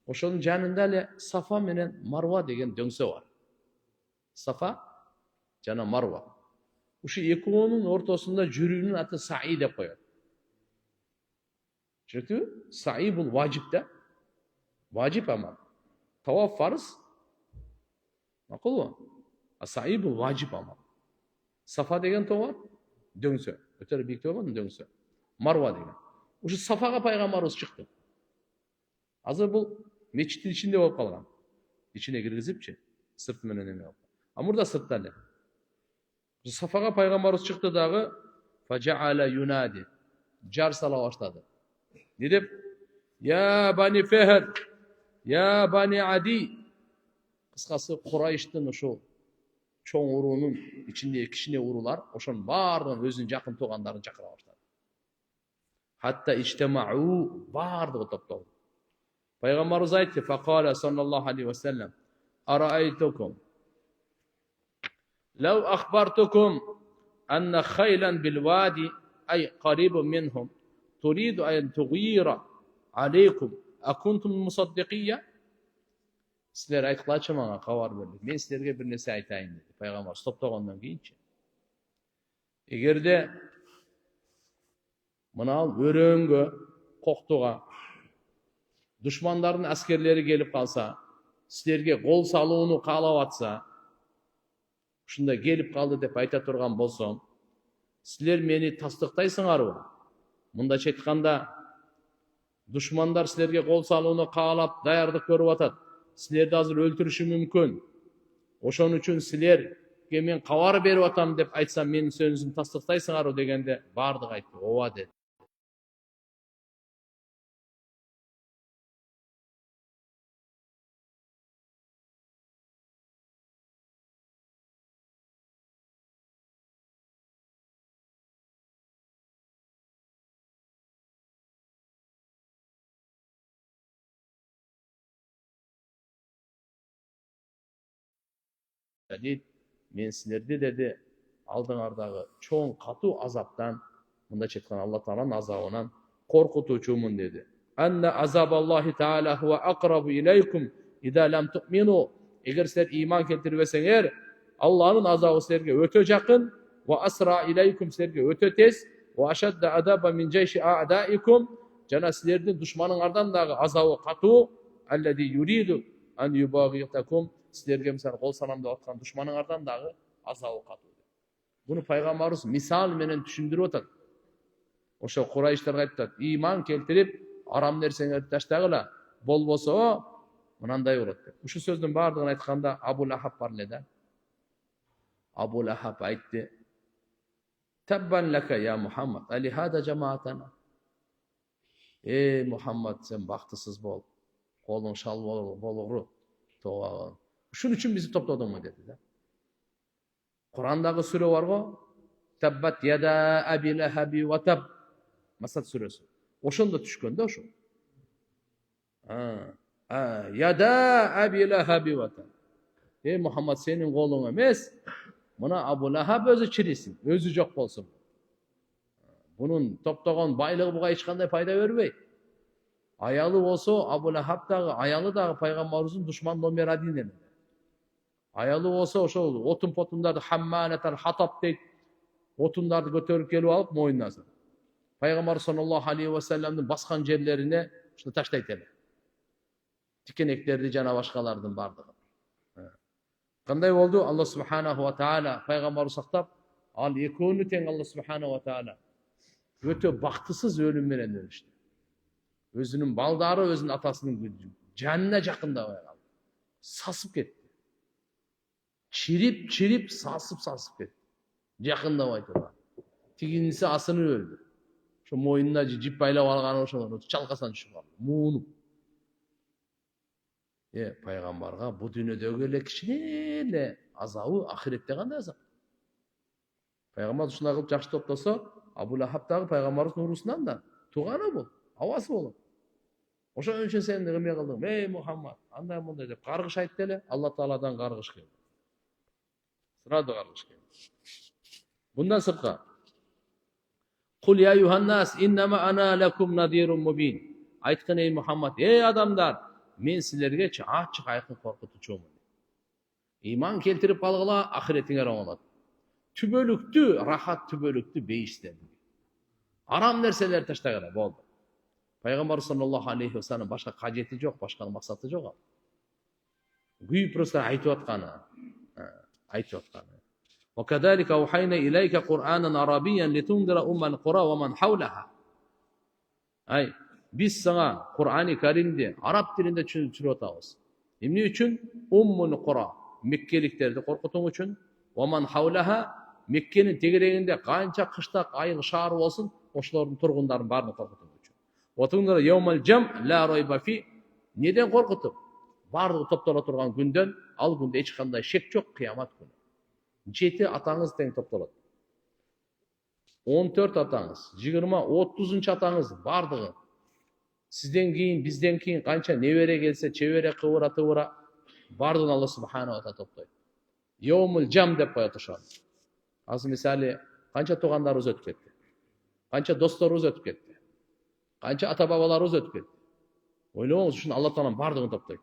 Ошонун жанында эле Сафа менен Марва деген дөңсө бар. Сафа жана Марва. Ушу экөөнүн ортосунда жүрүүнүн аты Саи деп коет. Түшүнүктүбү? Саи бул важип да. Важип амал. Таваф фарз. Макулбу? А Саи бул важип амал. Сафа деген тоо бар, дөңсө. Өтөрү бийик тоо бар, дөңсө. Марва деген. Ушу Сафага пайгамбарыбыз чыкты. Азыр бул мечиттин ичинде болуп калган. Ичине киргизипчи, сырт менен эме болуп. А мурда сыртта эле. Сафага пайгамбарыбыз чыкты дагы фажаала юнади. Жар сала баштады. Не деп? Я бани Фехр, я бани Ади. Кыскасы Курайштын ошол чоң уруунун ичинде кичине уруулар, ошонун баардыгын өзүнүн жакын туугандарын чакыра баштады. Хатта иштемау, баардыгы топтолду. Пайгамбарыбыз айтты, факала саллаллаху алейхи ва саллям, араайтукум лау ахбартукум анна хайлан бил вади ай карибун минхум туриду ан тугира алейкум акунтум мусаддикия. Силер айткылачы мага, кабар берди. Мен силерге бир нерсе айтайын деди. Пайгамбар топтогондон кийинчи. Эгерде мына өрөөнгө, коктуга душмандардын аскерлери келип калса, силерге кол салууну каалап атса, ушундай келип калды деп айта турган болсом, силер мени тастыктайсыңарбы? Мындайча айтканда, душмандар силерге кол салууну каалап даярдык көрүп атат. Силерди азыр өлтүрүшү мүмкүн. Ошон үчүн силерге мен кабар берип атам деп айтсам, менин сөзүмдү тастыктайсыңарбы дегенде бардыгы айтты, ооба деди. Deyit, men силерди деди алдыңардагы чоң катуу азаптан, мындайча айтканда Алла Тааланын азабынан коркутуучумун деди. Анна азабаллахи таала хуа aqrabu ilaykum idha lam tu'minu. Эгер силер иман келтирбесеңер, Алланын азабы силерге өтө жакын, ва асра ilaykum силерге өтө тез, ва ashadda adaba min jayshi a'daikum. Жана силердин душманыңардан дагы азабы катуу, alladhi yuridu an yubaghitakum. Силерге мисалы кол салам деп аткан душманыңардан дагы азабы катуу. Буну пайгамбарыбыз мисал менен түшүндүрүп атат. Ошо Курайыштарга айтат, иман келтирип, арам нерсеңерди таштагыла, болбосо мынандай болот деп. Ушу сөздүн бардыгын айтканда Абу Лахаб бар эле да. Абу Лахаб айтты: "Таббан лака я Мухаммад, али хада жамаатана." Мухаммад, сен бактысыз бол. Колуң шал болгуру. Тооган. Ушун үчүн бизди топтодуңбу деди да. Курандагы сүрө бар го, Таббат яда аби лахаби ва таб. Масад сүрөсү. Ошондо түшкөн да ошо. Яда аби лахаби ва таб. Мухаммад, сенин колуң эмес, мына Абу Лахаб өзү чирисин, өзү жок болсун. Бунун топтогон байлыгы буга эч кандай пайда бербейт. Аялы болсо, Абу Лахаб дагы, аялы дагы пайгамбарыбыздын душман номер 1 эле. Аялы болсо, ошол отун потундарды хамманатал хатаб дейт. Отундарды көтөрүп келип алып мойнуна салат. Пайгамбар саллаллаху алейхи ва салламдын баскан жерлерине ушуну таштайт эле. Тикенектерди жана башкалардын бардыгын. Кандай болду? Алла субханаху ва таала пайгамбарды сактап, ал экөөнү тең Алла субханаху ва таала өтө бактысыз өлүм менен өлүштү. Өзүнүн балдары өзүнүн атасынын жанына жакындабай калды. Сасып кетти. Чирип, сасып кетти. Жакындабай турган. Тигиниси асынып өлдү. Ошо мойнуна жип байлап алган ошо чалкасынан түшүп калды. Муунуп. Пайгамбарга бу дүйнөдөгү эле кичине эле азабы, ахиретте кандай азап? Пайгамбар ушундай кылып жакшы топтосо, Абу Лахаб дагы пайгамбардын урусунан да тууганы бул, абасы болот. Ошон үчүн сен эме кылдың? Мухаммад, андай мындай деп каргыш айтты эле, Алла Тааладан каргыш келди. Сырады каргыш келди. Bundan sırka. Kul ya yuhannas innama ana lakum nadirun mubin. Aytqın ey Muhammed, ey adamlar, men sizlerge açık aykın korkutucumун. İman keltirip kalgıla ahiretiңер оңолот. Tübölüktü, rahat tübölüktü beyişlerdi. Aram nerseler taştagıla boldu. Peygamber sallallahu aleyhi ve sellem başka kajeti yok, başka maksatı yok. Güyüp просто айтып атканы. Айтып атканы. وكذلك أوحينا إليك قرآنا عربيا لتنذر أم القرى ومن حولها. Biz sana Kur'an-ı Kerim'de Arap dilinde çürüp atağız. Emni üçün? Ummul Qura. Mekkeliklerdi korkutun üçün. ومن حولها. Mekke'nin tegereğinde kança kıştak, ayıl, şahar olsun, oşların turgunların barını korkutun üçün. وتنذر يوم الجمع لا ريب فيه. Neden korkutup? Barlığı toptala turgan günden, al günde hiç kanday şek yok, kıyamet günü. 7 atağınız teң топтолот. 14 атаңыз, 20, 30 атаңыз бардыгы. Сизден кийин, бизден кийин канча небере келсе, чебере кыбыра бардыгын Алла субханаху ва таала топтойт. Йомул жам деп коет ошону. Азыр мисалы канча туугандарыбыз өтүп кетти. Канча досторубуз өтүп кетти. Канча ата бабаларыбыз өтүп кетти. Ойлоңуз, ушуну Алла таалам бардыгын топтойт.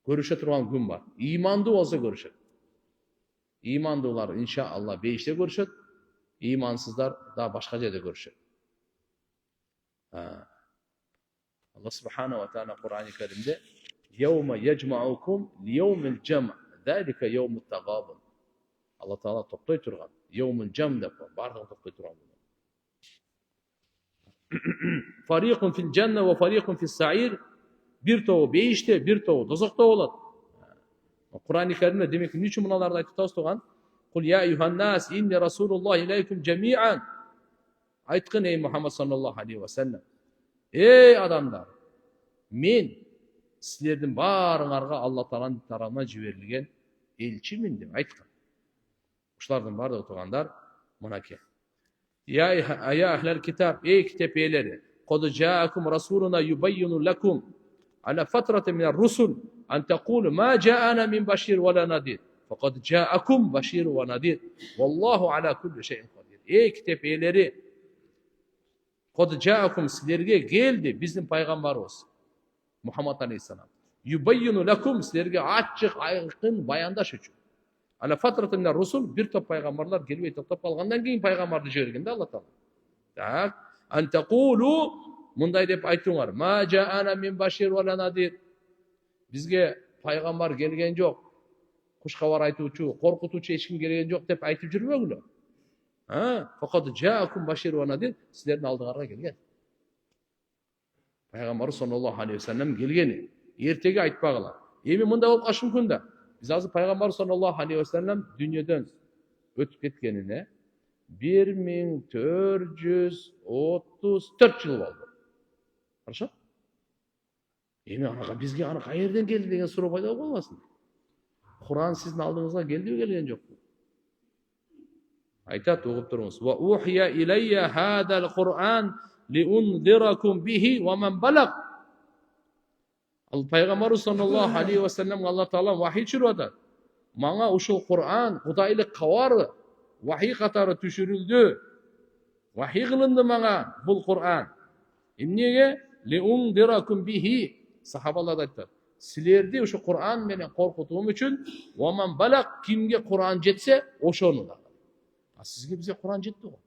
Көрүшө турган күн бар. Имандуу болсо көрүшөт. İmandуулар иншаалла бейиште көрүшөт, имансыздар да башка жерде көрүшөт. Алла субханаху ва таала Кур'ан-ы Керимде يوم يجمعكم ليوم الجمع ذلك يوم التغابن. Allah Taala topтай turgan. Yevmul cem de bardağın topтай turgan. Farikun fil cenne ve farikun fis sa'ir. Bir toğu beyişte, bir toğu dozakta olat. Kur'an-ı Kerim'de demek ki niçin bunalarda aytıp tağıstığan? Kul ya eyyuhannas inni Rasulullah ileykum cemi'an. Aytqın ey Muhammed sallallahu aleyhi ve sellem. Ey adamlar, men sizlerden barыңарга Allah Taala'nın tarafından жиберилген elçimin deb aytqın. Uşlardan barda oturganlar mınake. Ya ehlel kitap, ey kitap eğleri. Qad ja'akum rasuluna yubayyinu lakum ala fatratin min ar-rusul an taqulu ma ja'ana min bashir ve la nadir. Faqad ja'akum bashir ve nadir. Vallahu ala kulli şeyin kadir. Ey kitap eğleri, qad ja'akum sizlerge geldi bizim paygambarımız Muhammed Aleyhisselam. Yubayyinu lakum sizlerge açık aykın bayandaş üçün. Ala fatratin min ar-rusul bir top paygambarlar gelip toplap kalgandan keyin paygambarды жибергенде Allah Taala. Так, an taqulu munday dep aytыңар. Ma ja'ana min bashir ve la nadir. Bizge paygambar gelgen yok. Kuşkavar aytuvçu, korkutucu hiç kim gelgen yok dep aytıp жүрбөгүлөр. Ha, faqat ja'akum bashir ve nadir sizlerin aldığarga gelgen. Peygamber sallallahu aleyhi ve sellem gelgeni. Ertege aytpagılar. Эми мында болуп калышы мүмкүн да. Biz azı Peygamber sallallahu aleyhi ve sellem dünyadan ötüp ketkenine 1434 yıl oldu. Хорошо? Эми anaga bizge ana kayerden geldi degen суроо пайда болуп калбасын. Kur'an sizin aldığınızda geldi mi gelgen yok mu? Aytat okup durunuz. Ve uhiya ileyye hadal Kur'an liunzirakum bihi ve men balag. Peygamber sallallahu aleyhi ve sellem Allah Taala vahiy çürüyordu. Mana uşul Kur'an Kudaylık kavarı vahiy katarı düşürüldü. Vahiy kılındı mana bul Kur'an. Emnege liunzirakum bihi sahabalar aytты. Sizlerdi uşu Kur'an menen korkutuum üçün ve men balag kimge Kur'an jetse oşonu da. Sizge bize Kur'an jetti o.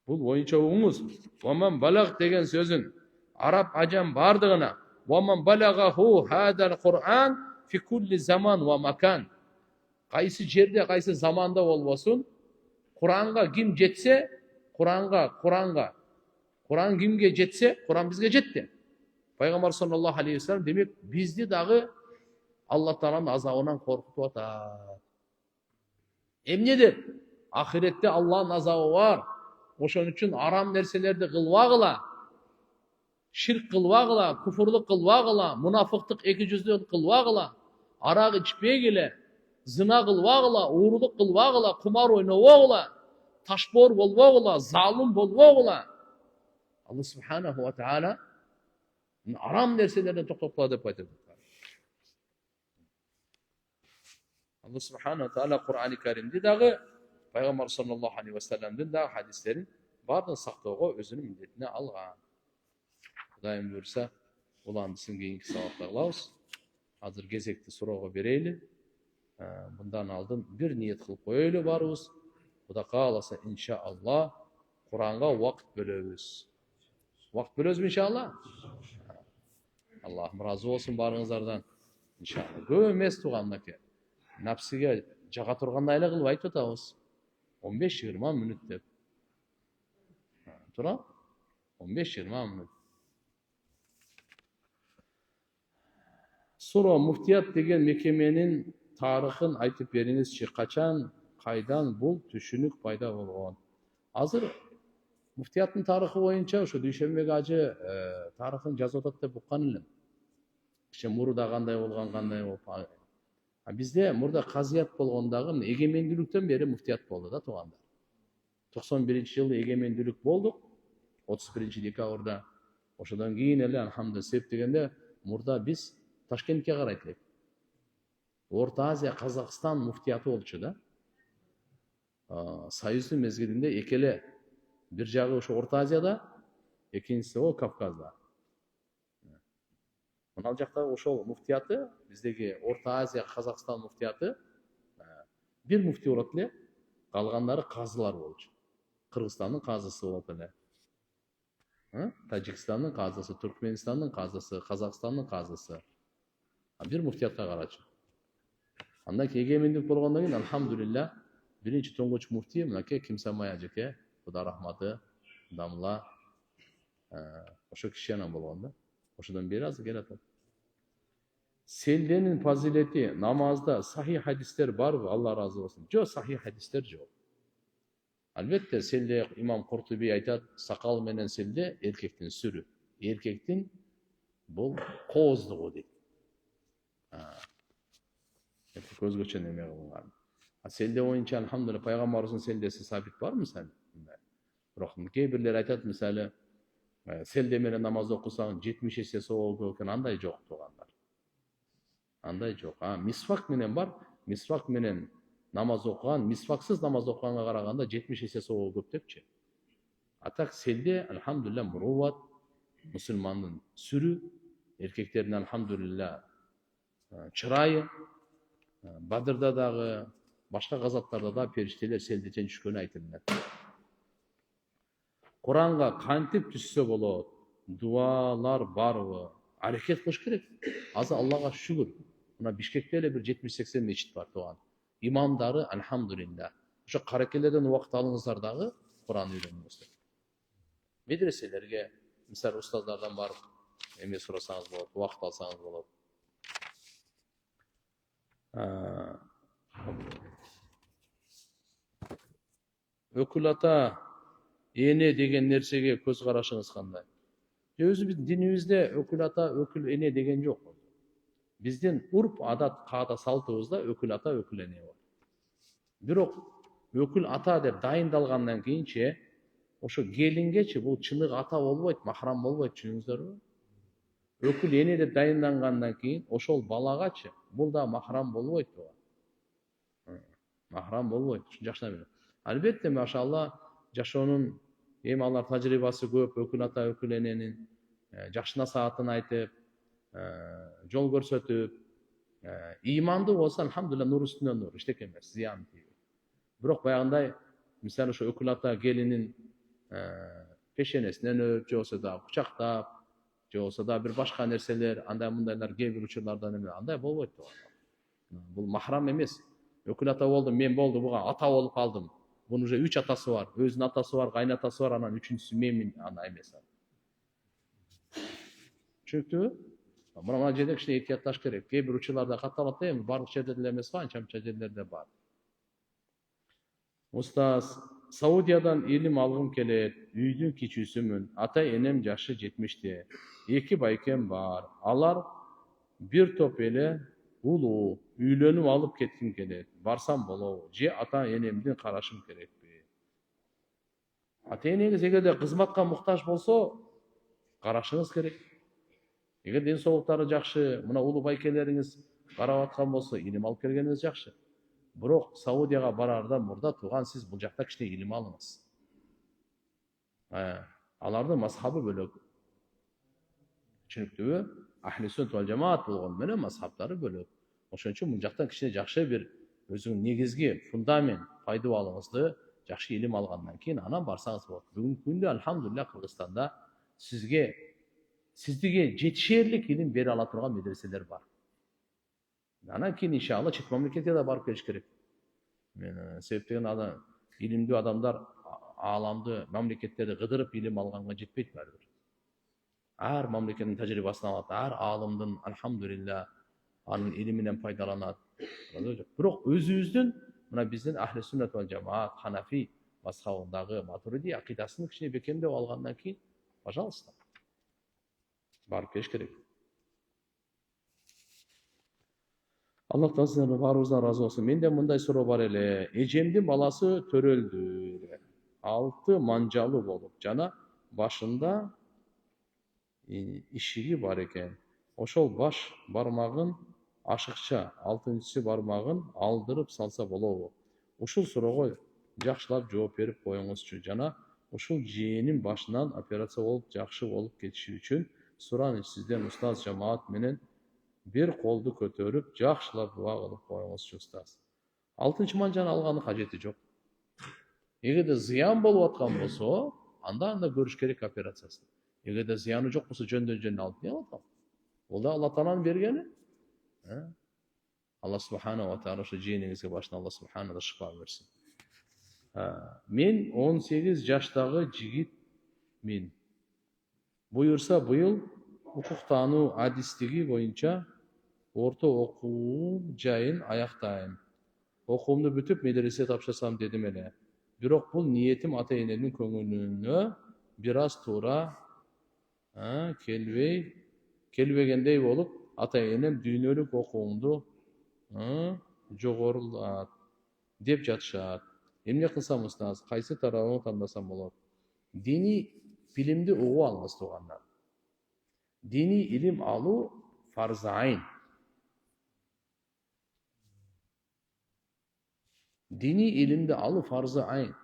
Bul boyunça oğumuz. Ve men balag degen sözün Arap acam bardığına وَمَنْ بَلَغَهُ هَذَا الْقُرْآنِ فِي كُلِّ زَمَانْ وَمَكَانْ. Kaysi jerde, kaysi zamanda olmasın. Kur'an'a kim jetse, Kur'an kimge jetse, Kur'an bizge jetti. Peygamber sallallahu aleyhi ve sellem demek bizdi dağı Allah Teala'nın azabından korkutup atar. Emnedir? Ahirette Allah'ın azabı var. Oşun üçün aram nerselerde kılvağıla. Şirk kılvağıla, kufurluk kılvağıla, münafıklık ekicüzlük kılvağıla, arak içmegile, zina kılvağıla, uğurluk kılvağıla, kumar oynavağıla, taşbor bolvağıla, zalim bolvağıla. Allah subhanahu ve teala aram nerselerden toktopla dep aytып жатат. Allah subhanahu ve teala Kur'an-ı Kerim'de dağı Peygamber sallallahu aleyhi ve sellem'den dağı hadislerin bardığını saktoogo özünün milletine algan. Kudayım buyursa, ulandısın keyinki sabakta kılabız. Hazır gezekti surooga bereyli. Bundan aldın bir niyet kılıp koyuylu barыбыз. Kuda kalasa inşallah Kur'an'a vakit bölöbüz. Vakit bölöbüz mü inşallah? Allah'ım razı olsun barыңızlardan. İnşallah. Көп эмес тугандaki. Napsiga jaga turganda ayla kılıp aytып atabыз. 15-20 minut dep. Tura? 15-20 minut. Sonra muftiyat degen mekemenin tarixin aytıp berinizçi kaçan, kaydan bul түшүнүк пайда болгон. Азыр muftiyatın tarixi boyunca şu Dүйшөнбек ажы tarixin жазып атат деп уккан элем. Мурда кандай болгон, кандай болуп. Bizde murda казият болгондагы эгемендүүлүктөн бери muftiyat болду да туугандар. 91-жылы эгемендүүлүк болдук. 31-декабрда. Ошодон кийин эле алхамдулилlah сеп дегенде мурда биз Ташкентке карайт элек. Орта Азия, Казакстан муфтияты болчу да. Союздун мезгилинде экеле бир жагы ошо Орта Азияда, экинчиси о Кавказда. Мына жактагы ошол муфтияты, биздеги Орта Азия, Казакстан муфтияты бир муфти болот эле, калгандары казылар болчу. Кыргызстандын казысы болот эле. Тажикстандын казасы, Түркменстандын казасы, Казакстандын казасы. Бир муфтиятка карачу. Андан кийин эгемендик болгондон кийин алхамдулилля биринчи тоңгоч муфтий мынакей Кимсамай ажеке, Кудай рахматы, дамла ошо киши анан болгон да. Ошодон бери азыр келатат. Селденин фазилети намазда сахih хадистер барбы? Алла разы болсун. Жок, сахih хадистер жок. Албетте селде имам Куртуби айтат, сакал менен селде эркектин сүрү. Эркектин бул кооздугу дейт. Өзгөчө неме кылган. Селде боюнча алхамдулилла пайгамбарыбыздын селдеси сабит барбы мисалы? Бирок кээ бирлер айтат мисалы селде менен намаз окусаң 70 эсе сооп көп экен, андай жок туугандар. Андай жок. Мисвак менен бар. Мисвак менен намаз окуган, мисваксыз намаз окуганга караганда 70 эсе сооп көп депчи. А так селде алхамдулилла муруват, мусулмандын сүрү, эркектердин алхамдулилла чырайы, Бадырда дагы, башка газаттарда да периштелер селдетен түшкөнү айтылат. Куранга кантип түшсө болот? Дуалар барбы? Аракет кылыш керек. Азыр Аллага шүгүр. Мына Бишкекте эле бир 70-80 мечит бар тууган. Имамдары алхамдулилла. Ошо каракелерден убакыт алыңыздар дагы Куран үйрөнүңүздөр. Медреселерге, мисалы устаздардан барып эме сурасаңыз болот, убакыт алсаңыз болот. Өкүл ата, эне деген нерсеге көз карашыңыз кандай? Өзүбүздүн динибизде өкүл ата, өкүл эне деген жок. Биздин урп, адат, каада, салтыбызда өкүл ата, өкүл эне бар. Бирок өкүл ата деп дайындалгандан кийинчи ошо келингечи бул чыныгы ата болбойт, махрам болбойт, түшүнүңүздөрбү? Өкүл эне деп дайындангандан кийин ошол балагачы бул да махрам болбойт. Махрам болбойт. Жакшына билет. Албетте, машалла, жашоонун эми алар тажрыйбасы көп, өкүл ата, өкүл эненин жакшы насаатын айтып, жол көрсөтүп, имандуу болсо алхамдулилла нур үстүнө нур, эчтеке эмес, зыян тийбейт. Бирок баягындай, мисалы ошо өкүл ата келинин пешенесинен өп, же болсо да кучактап, же болсо да бир башка нерселер, андай мындайлар кээ бир учурларда неме, андай болбойт. Бул махрам эмес. Өкүл ата болдум, мен болду, буга ата болуп калдым. Бунун уже 3 атасы бар, өзүнүн атасы бар, кайнатасы бар, анан 3-үнчүсү менмин, андай эмес. Түшүнүктүбү? Мына жерде кичине этиятташ керек. Кээ бир учурларда катталат да, эми барлык жерде деле эмес го, анча-мынча жерлерде бар. Устаз, Саудиядан илим алгым келет, үйдүн кичүүсүмүн, ата энем жашы 70те, 2 байкем бар. Алар бир топ эле улуу, үйлөнүп алып кетким келет. Барсам болобу? Же ата энемдин карашым керекпи? Ата энеңиз эгерде кызматка муктаж болсо, карашыңыз керек. Эгер ден соолуктары жакшы, мына улуу байкелериңиз карап аткан болсо, илим алып келгениңиз жакшы. Бирок Саудияга барардан мурда тууган сиз бул жакта кичине илим алыңыз. Алардын мазхабы бөлөк. Түшүнүктүбү? Ахли суннат вал жамаат болгону менен мазхабтары бөлөк. Ошон үчүн бул жактан кичине жакшы бир өзүңүн негизги фундамент, пайдуу алыңызды жакшы илим алгандан кийин анан барсаңыз болот. Бүгүнкү күндө алхамдулилла Кыргызстанда сиздиге жетишерлик илим бере ала турган медреселер бар. Анан кийин иншалла чет мамлекетке да барып келиш керек. Себептен илимдүү адамдар ааламды, мамлекеттерди кыдырып илим алганга жетпейт баардыр. Ар мамлекеттин тажрыйбасын алат, ар аалымдын алхамдулилла анын илиминен пайдаланат. Бирок өзүбүздүн мына биздин ахли суннат вал жамаат, ханафи мазхабындагы матуриди акыйдасын кичине бекемдеп алгандан кийин, пожалуйста, барып келиш керек. Аллахтан сиздердин баарыбыздан ыраазы болсун. Менде мындай суроо бар эле. Эжемдин баласы төрөлдү. 6 манжалуу болуп, жана башында ишиги бар экен. Ошол баш бармагын ашыкча 6-чы бармагын алдырып салса болобу? Ушул суроого жакшылап жооп берип коюңузчу. Жана ушул жээнин башынан операция болуп жакшы болуп кетиши үчүн сураныч сизден устаз жамаат менен бир колду көтөрүп жакшылап дуа кылып коюңузчу устаз. 6-чы манжаны алганын кажети жок. Эгерде зыян болуп аткан болсо, анда көрүш керек операциясын. Эгерде зыяны жок болсо жөндөн алып эмне кылат ал? Ол да Алла Тааланын бергени. Алла Субхана ва Таала ошо жиениңизге башына Алла Субхана да шифа берсин. Мен 18 жаштагы жигитмин. Буюрса быйыл укуктануу адистиги боюнча орто окуу жайын аяктайм. Окуумду бүтүп медресе тапшырсам дедим эле. Бирок бул ниетим ата энемдин көңүлүнө бир аз туура келбегендей болуп, ата энем дүйнөлүк окуумду жогорулат деп жатышат. Эмне кылсам устаз, кайсы тарабын тандасам болот? Диний билимди угуп алыңыз туугандар. Диний илим алуу фарз айын. Диний илимди алуу фарзы айын.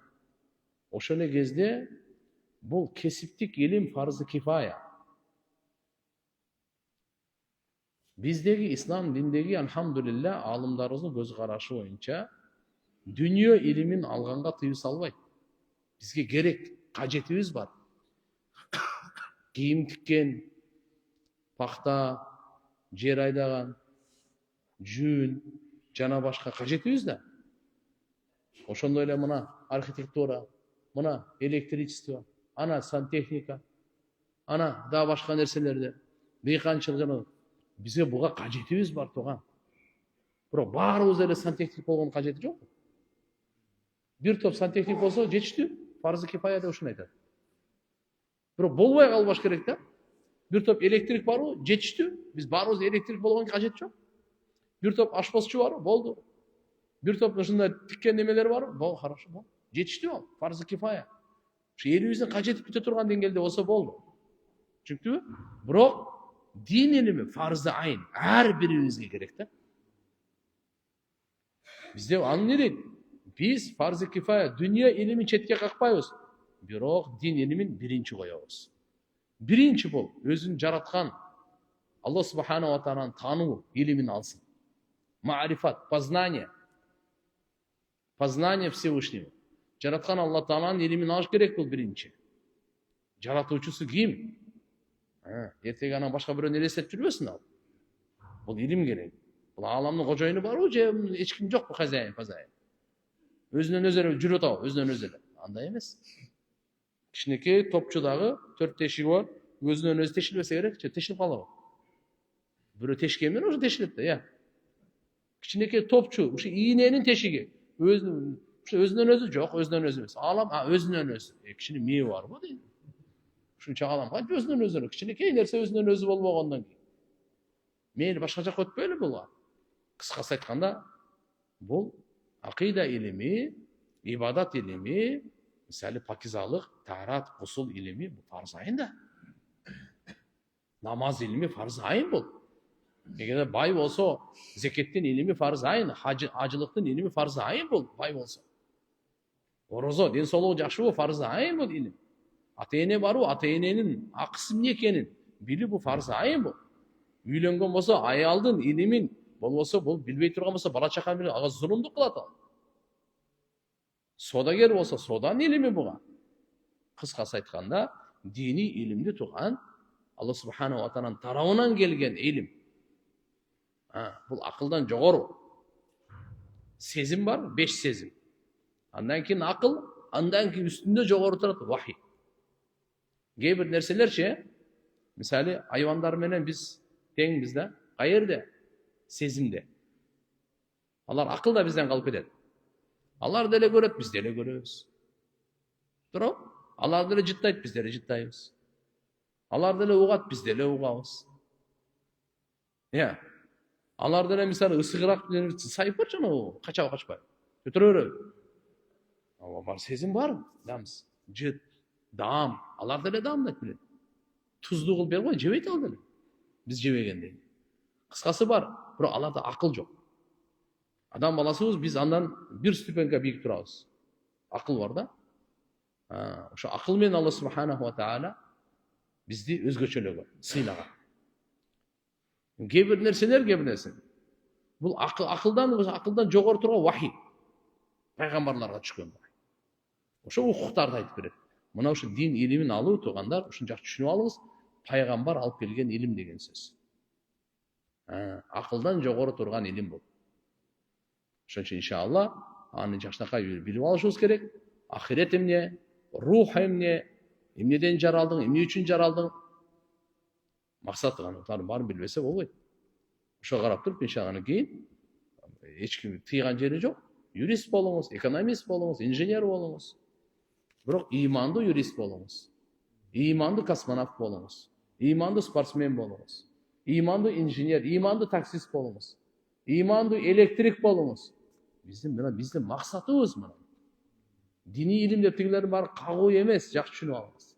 Ошол эле кезде бул кесиптик илим фарзы кифая. Биздеги ислам диндеги алхамдулилля алымдарыбыздын көз карашы боюнча дүнүйө илимин алганга тыюу салбайт. Бизге керек, кажетибиз бар. Кийим тиккен, пахта, жер айдаган, жүүн жана башка кажетибиз да. Ошондой эле мына архитектура, мына электричество, ана сантехника, ана да башка нерселерде, дыйканчылык. Бизге буга кажетибиз бар тууган. Бирок баарыбыз эле сантехник болгондун кажети жок. Бир топ сантехник болсо жетиштүү, фарзы кифая деп ушуну айтат. Бирок болбой калбаш керек да. Бир топ электрик барбы? Жетиштүү. Биз баарыбыз электрик болгон кажет жок. Бир топ ашпозчу барбы? Болду. Бир топ ушундай тиккен немелер барбы? Болду, хорошо, болду. Жетиштүү ал, фарзы кифая. Ушу элибиздин кажети бүтө турган деңгээлде болсо болду. Түшүнүктүбү? Бирок дин илими фарзы айын, ар бирибизге керек да. Бизде аны не дейт? Биз фарзы кифая дүнүйө илимин четке какпайбыз. Бирок дин илимин биринчи коебуз. Биринчи бул өзүн жараткан Алла Субхана ва Тааланын таануу илимин алсын. Ма'рифат, познание. Познание Всевышнего. Жараткан Алла Тааланын илимин алыш керек бул биринчи. Жаратуучусу ким? Эртеги анан башка бирөөнү элестетип жүрбөсүн ал. Бул илим керек. Бул ааламдын кожоюну барбы же эч ким жокпу, хозяин? Өзүнөн өзү эле жүрүп атабы, өзүнөн өзү эле. Андай эмес. Кичинекей топчудагы 4 тешиги бар. Өзүнөн өзү тешилбесе керек, тешилип калабы? Бирөө тешкен менен уже тешилет да, Кичинекей топчу, ушу ийненин тешиги. Өзүнөн өзү жок, өзүнөн өзү эмес. Аалам өзүнөн өзү. Кичине мээ барбы дейт. Ушунча аалам кантип өзүнөн өзү эле? Кичинекей нерсе өзүнөн өзү болбогондон кийин. Мээли башка жака өтпөйлү булга. Кыскасы айтканда, бул акыйда илими, ибадат илими, мисалы пакизалык, таарат, гусул илими бул фарз айын да. Намаз илими фарз айын бул. Эгерде бай болсо, зекеттин илими фарз айын, ажылыктын илими фарз айын бул, бай болсо. Орозо, ден соолугу жакшыбы фарз айын бул илим. Ата эне барбы, ата эненин акысы эмне экенин билүү бул фарз айын бул. Үйлөнгөн болсо, аялдын илимин болбосо, бул билбей турган болсо, бала чака менен ага зулумдук кылат ал. Содагер болсо, соданын илими буга. Кыскасы айтканда, диний илимди тууган Алла Субхана ва Тааланын тарабынан келген илим. Бул акылдан жогору. Сезим бар, 5 сезим. Андан кийин акыл, андан кийин үстүндө жогору турат вахий. Кээ бир нерселерчи, мисалы айвандар менен биз теңбиз да, каерде? Сезимде. Алар акылда бизден калып кетет. Алар деле көрөт, биз деле көрөбүз. Туурабы? Алар деле жыттайт, биз деле жыттайбыз. Алар деле угат, биз деле угабыз. Алар деле мисалы ысыгыраак сайып бар жана качабы качпайбы? Өтөрө береби? Ала бар сезим бар, дамыз. Жыт, даам, алар деле даамдайт билет. Туздуу кылып бербой, жебейт ал деле. Биз жебегендей. Кыскасы бар, бирок аларда акыл жок. Адам баласыбыз, биз андан бир ступенька бийик турабыз. Акыл бар да. Ошо акыл менен Алла Субханаху ва Таала бизди өзгөчөлөгөн, сыйлаган. Кээ бир нерселер. Бул акылдан жогору турган вахий. Пайгамбарларга түшкөн. Ошо укуктарды айтып берет. Мына ушу дин илимин алып тургандар ушуну жакшы түшүнүп алыңыз. Пайгамбар алып келген илим деген сөз. Акылдан жогору турган илим бул. Ошон үчүн иншалла аны жакшынакай билип алышыбыз керек. Ахирет эмне, рух эмне, эмнеден жаралдың, эмне үчүн жаралдың, максаты кандай, баарын билбесе болбойт. Ошого карап туруп иншалла анан кийин эч ким тыйган жери жок. Юрист болуңуз, экономист болуңуз, инженер болуңуз. Бирок ыймандуу юрист болуңуз. Ыймандуу космонавт болуңуз. Ыймандуу спортсмен болуңуз. Ыймандуу инженер, ыймандуу таксист болуңуз. Ыймандуу электрик болуңуз. Биздин максатыбыз мына. Диний илим деп тигилердин баары кагуу эмес, жакшы түшүнүп алыңыз.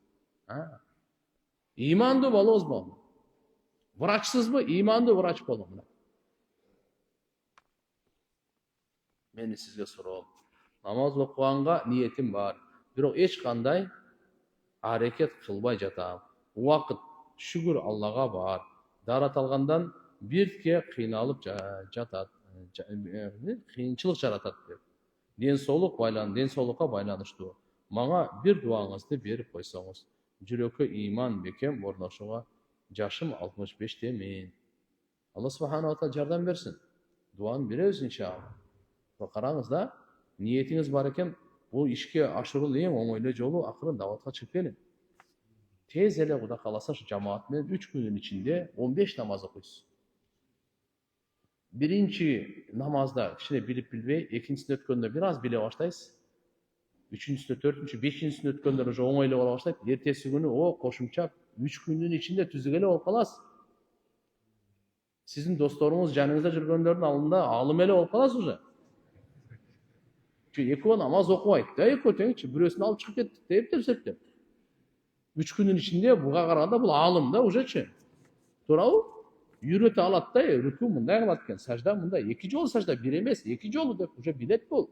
Ыймандуу болуңуз болду. Врачсызбы? Ыймандуу врач болуң. Мени сизге суроом. Намаз окуганга ниетим бар. Бирок эч кандай аракет кылбай жатам. Убакыт шүгүр Аллага бар. Дарат алгандан бирке кыйналып жатат. Кыйынчылык жаратат деп. Ден соолукка байланыштуу. Мага бир дуаңызды берип койсоңуз. Жүрөккө ыйман бекем орношууга жашым 65-темин. Алла субхана ва таала жардам берсин. Дуаны беребиз иншалла. Караңыз да, ниетиңиз бар экен, бул ишке ашыруу эң оңой эле жолу акырын даватка чыгып келин. Тез эле Кудай кааласа жамаат менен 3 күнүн ичинде 15 намаз окуйсуз. Биринчи намазда кичине билип билбей, экинчисин өткөндө бир аз биле баштайсыз. Үчүнчүсүндө, төртүнчү, бешинчисин өткөндө уже оңой эле боло баштайт. Эртеси күнү кошумча 3 күндүн ичинде түзүк эле болуп каласыз. Сиздин досторуңуз жаныңызда жүргөндөрдүн алдында алым эле болуп каласыз уже. Экөө намаз окубайт да, экөө теңчи, бирөөсүн алып чыгып кеттик деп эсептеп. 3 күнүн ичинде буга караганда бул алым да ужечи. Туурабы? Үйрөтө алат да, рүкү мындай кылат экен, сажда мындай, 2 жолу сажда, бир эмес, 2 жолу деп уже билет бул.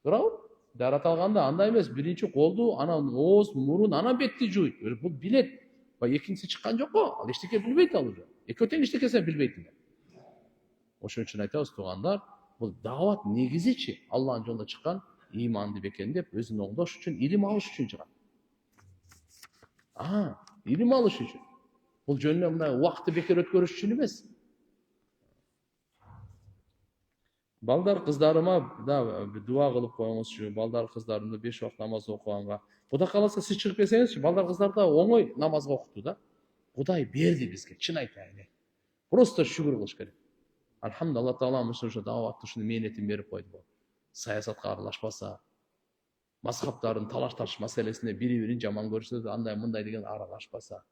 Туурабы? Дарат алганда андай эмес, биринчи колду, анан ооз, мурун, анан бетти жууйт. Бул билет. Экинчиси чыккан жок го, ал эчтеке билбейт ал уже. Экөө тең эчтекесин билбейт. Ошон үчүн айтабыз туугандар, бул дават негизичи Аллахын жолунда чыккан ыйманды бекемдеп, өзүн оңдош үчүн, илим алыш үчүн чыгат. Илим алыш үчүн. Бул жөн эле мындай убакытты бекер өткөрүш үчүн эмес. Балдар кыздарыма да дуа кылып коюңузчу. Балдар кыздарымды 5 убакыт намаз окуганга. Кудай кааласа сиз чыгып келсеңизчи, балдар кыздар да оңой намазга окутту да. Кудай берди бизге, чын айтайын. Просто шүгүр кылыш керек. Алхамдулилlah, Алла Таала ушул даватты ушуну мээнетин берип койду. Саясатка аралашпаса, мазхабтардын талаш тартыш маселесине бири-бирин жаман көрсөтүп, андай мындай деген аралашпаса.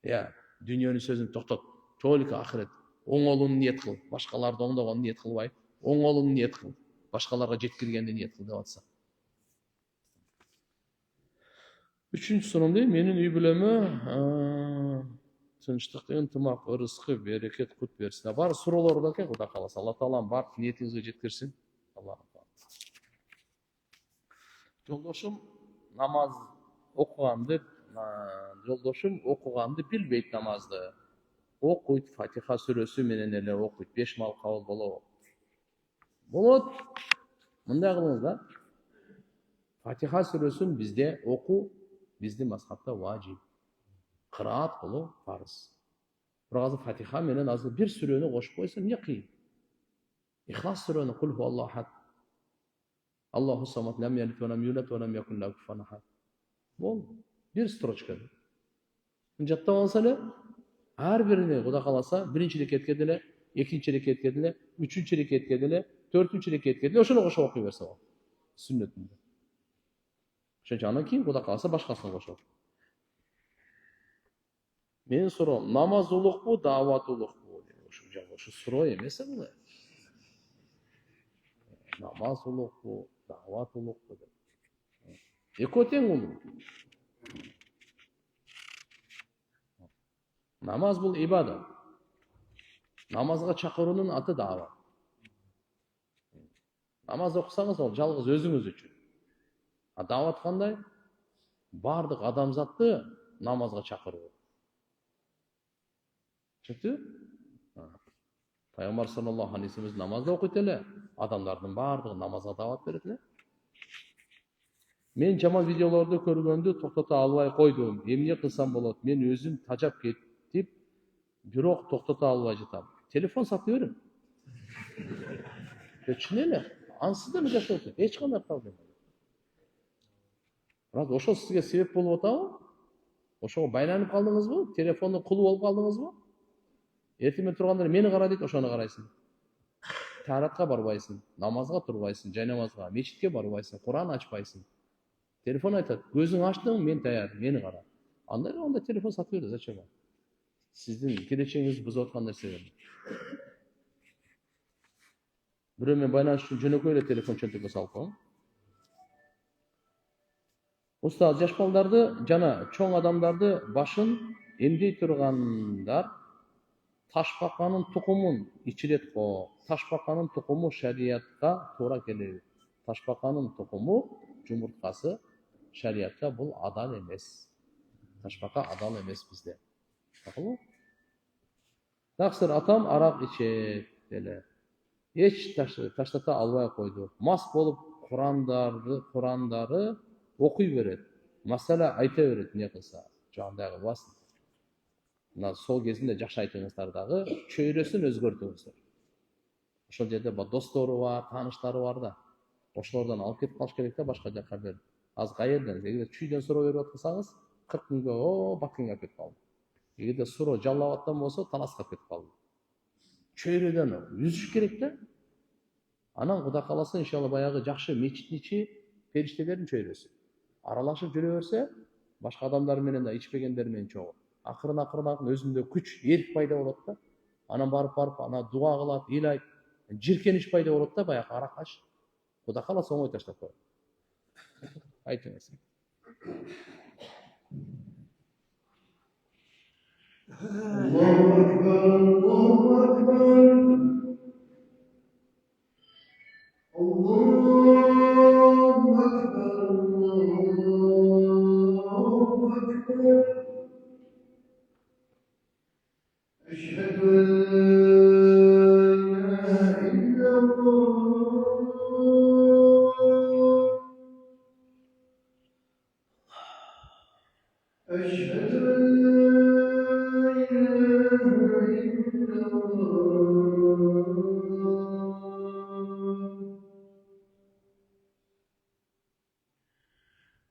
Дүйнөнүн сөзүн токтот. Только ахирет. Оңолууну ниет кыл, башкаларды оңдогонду ниет кылбай, оңолууну ниет кыл, башкаларга жеткиргенди ниет кыл деп атса. Үчүнчү суроом дейм, менин үй бүлөмө тынчтык, ынтымак, ырыскы, берекет, кут берсин. Бар суроолор бар экен, Кудай кааласа. Алла Таалам бар ниетиңизге жеткирсин. Жолдошум намаз окуганды билбейт намазды. Окуйт, Фатиха сүрөсү менен эле окуйт. 5 мал кабыл болобу? Болот. Мындай кылыңыз да. Фатиха сүрөсүн бизде окуу, биздин мазхабта важип. Кыраат кылуу фарыз. Бирок азыр Фатиха менен азыр бир сүрөнү кошуп койсо эмне кыйын? Ихлас сүрөнү кул хуаллаху ахад. Аллаху самад, лам ялид ва лам юлад ва лам якун лаху куфуан ахад. Бол, бир строчка. Жаттап алса эле, ар бирине Кудай кааласа, биринчи рекетке деле, экинчи рекетке деле, үчүнчү рекетке деле, төртүнчү рекетке деле ошону кошуп окуй берсе болот. Сүннөтүндө. Ошон үчүн андан кийин Кудай кааласа башкасын кошот. Менин суроом, намаз улукпу, дават улукпу? Ошо суроо эмес бул. Намаз улукпу, дават улукпу деп. Экөө тең улуу. Намаз бул ибадат. Намазга чакыруунун аты дават. Намаз окусаңыз ол жалгыз өзүңүз үчүн. Дават кандай? Бардык адамзатты намазга чакыруу. Чыкты? Пайгамбар саллаллаху алейхи вассалам намазда окуйт эле, адамдардын бардыгы намазга дават берет эле. Мен жаман видеолорду көргөндө токтото албай койдум. Эмне кылсам болот? Мен өзүм тажап кетип, бирок токтото албай жатам. Телефон сатып бериң. Чын эле, ансыз деле жашап атат. Эч кандай проблема. Бирок ошол сизге себеп болуп атабы? Ошого байланып калдыңызбы? Телефондун кулу болуп калдыңызбы? Эртең турганда мени кара дейт, ошону карайсың. Тааратка барбайсың, намазга турбайсың, жай намазга, мечитке барбайсың, Куран ачпайсың. Телефон айтат, көзүң ачтың, мен даяр, мени кара. Андай телефон сатып берди, зачем? Сиздин келечегиңизди бузуп аткан нерсе. Бирөө менен байланыш үчүн жөнөкөй эле телефон чөнтөккө салып коюң. Устаз жаш балдарды жана чоң адамдарды башын эмдей тургандар ташбаканын тукумун ичирет го. Ташбаканын тукуму шариятка туура келеби? Ташбаканын тукуму, жумурткасы шариятка бул адал эмес. Ташбака адал эмес bizde. Такылбы? Таксыр атам арак ичет деле. Эч таштата албай койду. Мас болуп Курандары окуй берет. Масала айта берет, эмне кылса. Жандагы басын. Мына сол кезинде жаш айтыңыздар дагы чөйрөсүн өзгөртүңүздөр. Ошол жерде достору бар, тааныштары бар да. Ошолордон алып кетип калыш керек да, башка жакка берип. Аз кайерден, эгерде чүйдөн суроо берип аткансаңыз, 40 күнгө Бакинге алып кетип калды. Эгерде суроо Жалал Абадтан болсо, Таласка алып кетип калды. Чөйрөдөн үзүш керек да. Анан Кудай кааласа, иншалла баягы жакшы мечиттин ичи периштелердин чөйрөсү. Аралашып жүрө берсе, башка адамдар менен да ичпегендер менен чогуу. Акырын өзүндө күч, эрк пайда болот да. Анан барып ана дуа кылат, ыйлайт. Жиркениш пайда болот да, баягы аракач. Кудай кааласа оңой таштап коет. Айтыңыз. Аллаху акбар, Аллаху акбар. Аллаху акбар, Аллаху акбар. أشهد أن لا إله إلا الله أشهد أن لا إله إلا الله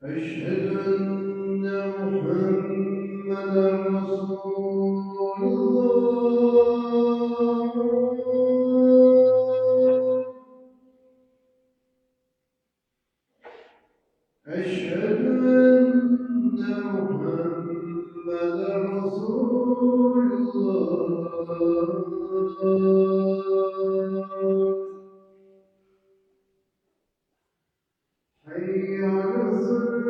أشهد أن محمدا رسول الله أشهد أن محمدا رسول الله حي على الصلاة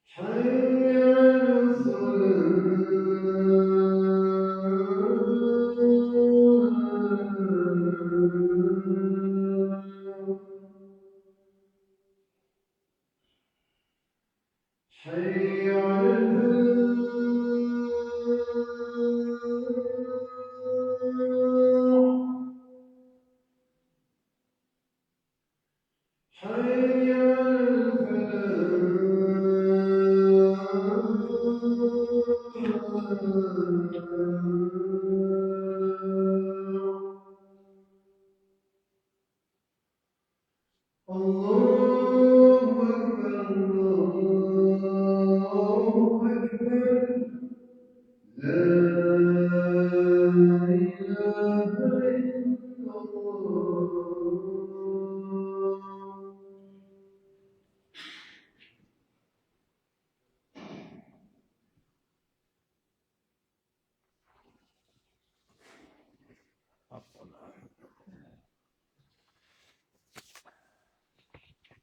حي على الصلاة حي على الفلاح حي على الفلاح الله أكبر الله أكبر لا إله إلا الله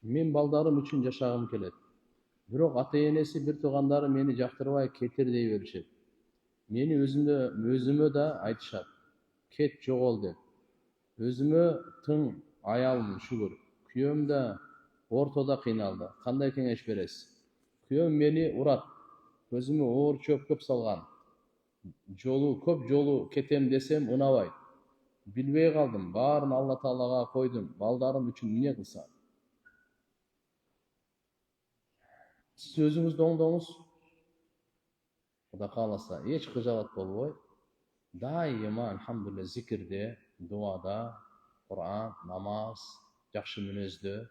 Мен балдарым үчүн жашагым келет. Бирок ата-энеси бир туугандары мени жактырбай кетир дей беришет. Мени өзүмө да айтышат. Кет жогол деп. Өзүмө тың аялмын шүгүр. Күйөөм да ортодо кыйналды. Кандай кеңеш бересиз? Күйөөм мени урат. Көзүмө оор чөп көп салган. Көп жолу кетем десем унабайт. Билбей калдым. Баарын Алла Таалага койдум. Балдарым үчүн эмне кылсам? Сиз өзүңүздү оңдоңуз. Кудай кааласа, эч кыжаалат болбой. Дайыма алхамдулилля зикирде, дуада, Кур'ан, намаз, жакшы мүнөздө,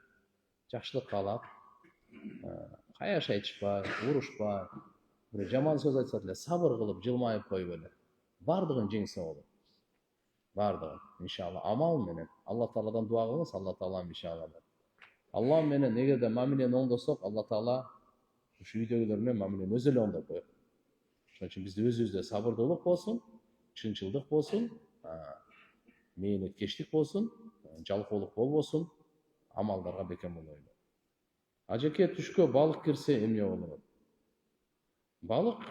жакшылык каалап, каяш айтышпай, урушпай, бир жаман сөз айтса деле сабыр кылып, жылмайып коюп эле баардыгын жеңсе болот. Баардыгын, иншалла, амал менен. Алла Тааладан дуа кылыңыз, Алла Таалам иншалла. Алла менен эгерде мамилени оңдосок, Алла Таала ушу үйдөгүлөр менен мамилени өзү эле оңдоп коет. Ошон үчүн бизде өзүбүздө сабырдуулук болсун, чынчылдык болсун, мээниткечтик болсун, жалкоолук болбосун, амалдарга бекем болойлу. Ажеке түшкө балык кирсе эмне болот? Балык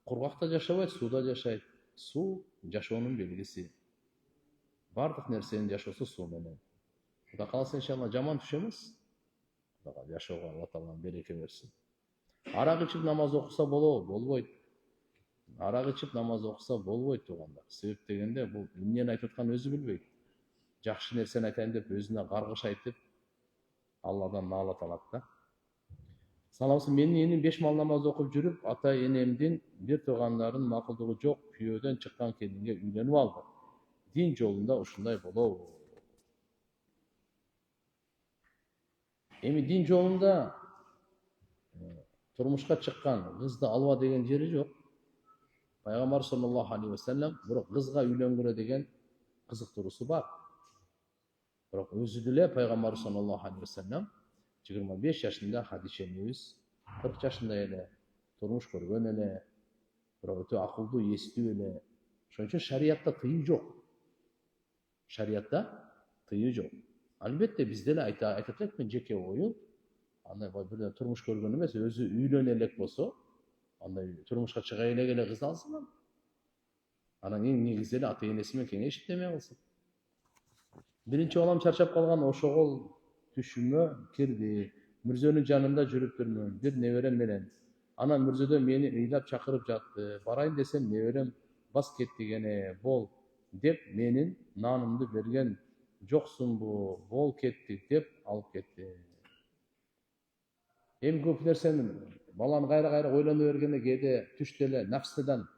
кургакта жашабайт, сууда жашайт. Суу жашоонун белгиси. Бардык нерсенин жашоосу суу менен. Кудай кааласа иншалла жаман түш эмес. Кудайга жашоого Алла Таалам береке берсин. Арак ичип намаз окуса болобу? Болбойт. Арак ичип намаз окуса болбойт туугандар. Себеп дегенде бул эмнени айтып атканын өзү билбейт. Жакшы нерсени айтайын деп өзүнө каргыш айтып, Алладан наалат алат да. Саламсыз, менин энем 5 мал намаз окуп жүрүп, ата энемдин бир туугандарынын макулдугу жок күйөөдөн чыккан келинге үйлөнүп алды. Дин жолунда ушундай болобу? Эми дин жолунда турмушка чыккан кызды алба деген жери жок. Пайгамбар саллаллаху алейхи вассалам бирок кызга үйлөнгүлө деген кызыктыруусу бар. Бирок өзү деле Пайгамбар саллаллаху алейхи вассалам 25 жашында Хадиша энебиз 40 жашында эле турмуш көргөн эле, бирок өтө акылдуу, эстүү эле. Ошон үчүн шариятта тыюу жок. Шариятта тыюу жок. Албетте бизде эле айтат элек, мен жеке оюм, андай бирден турмуш көргөн эмес, өзү үйлөнө элек болсо, андай турмушка чыга эле кыз алсын. Анан эң негизи эле ата энеси менен кеңешип неме кылсын. Биринчи балам чарчап калган, ошогол түшүмө кирди. Мүрзөнүн жанында жүрүптүрмүн, бир неберем менен. Анан мүрзөдөн мени ыйлап чакырып жатты. Барайын десем, неберем бас кетти эне, бол деп менин нанымды берген жоксунбу, бол кеттик деп алып кетти. Эми көп нерсени баланы кайра ойлоно бергенде кээде түш деле нафсыдан,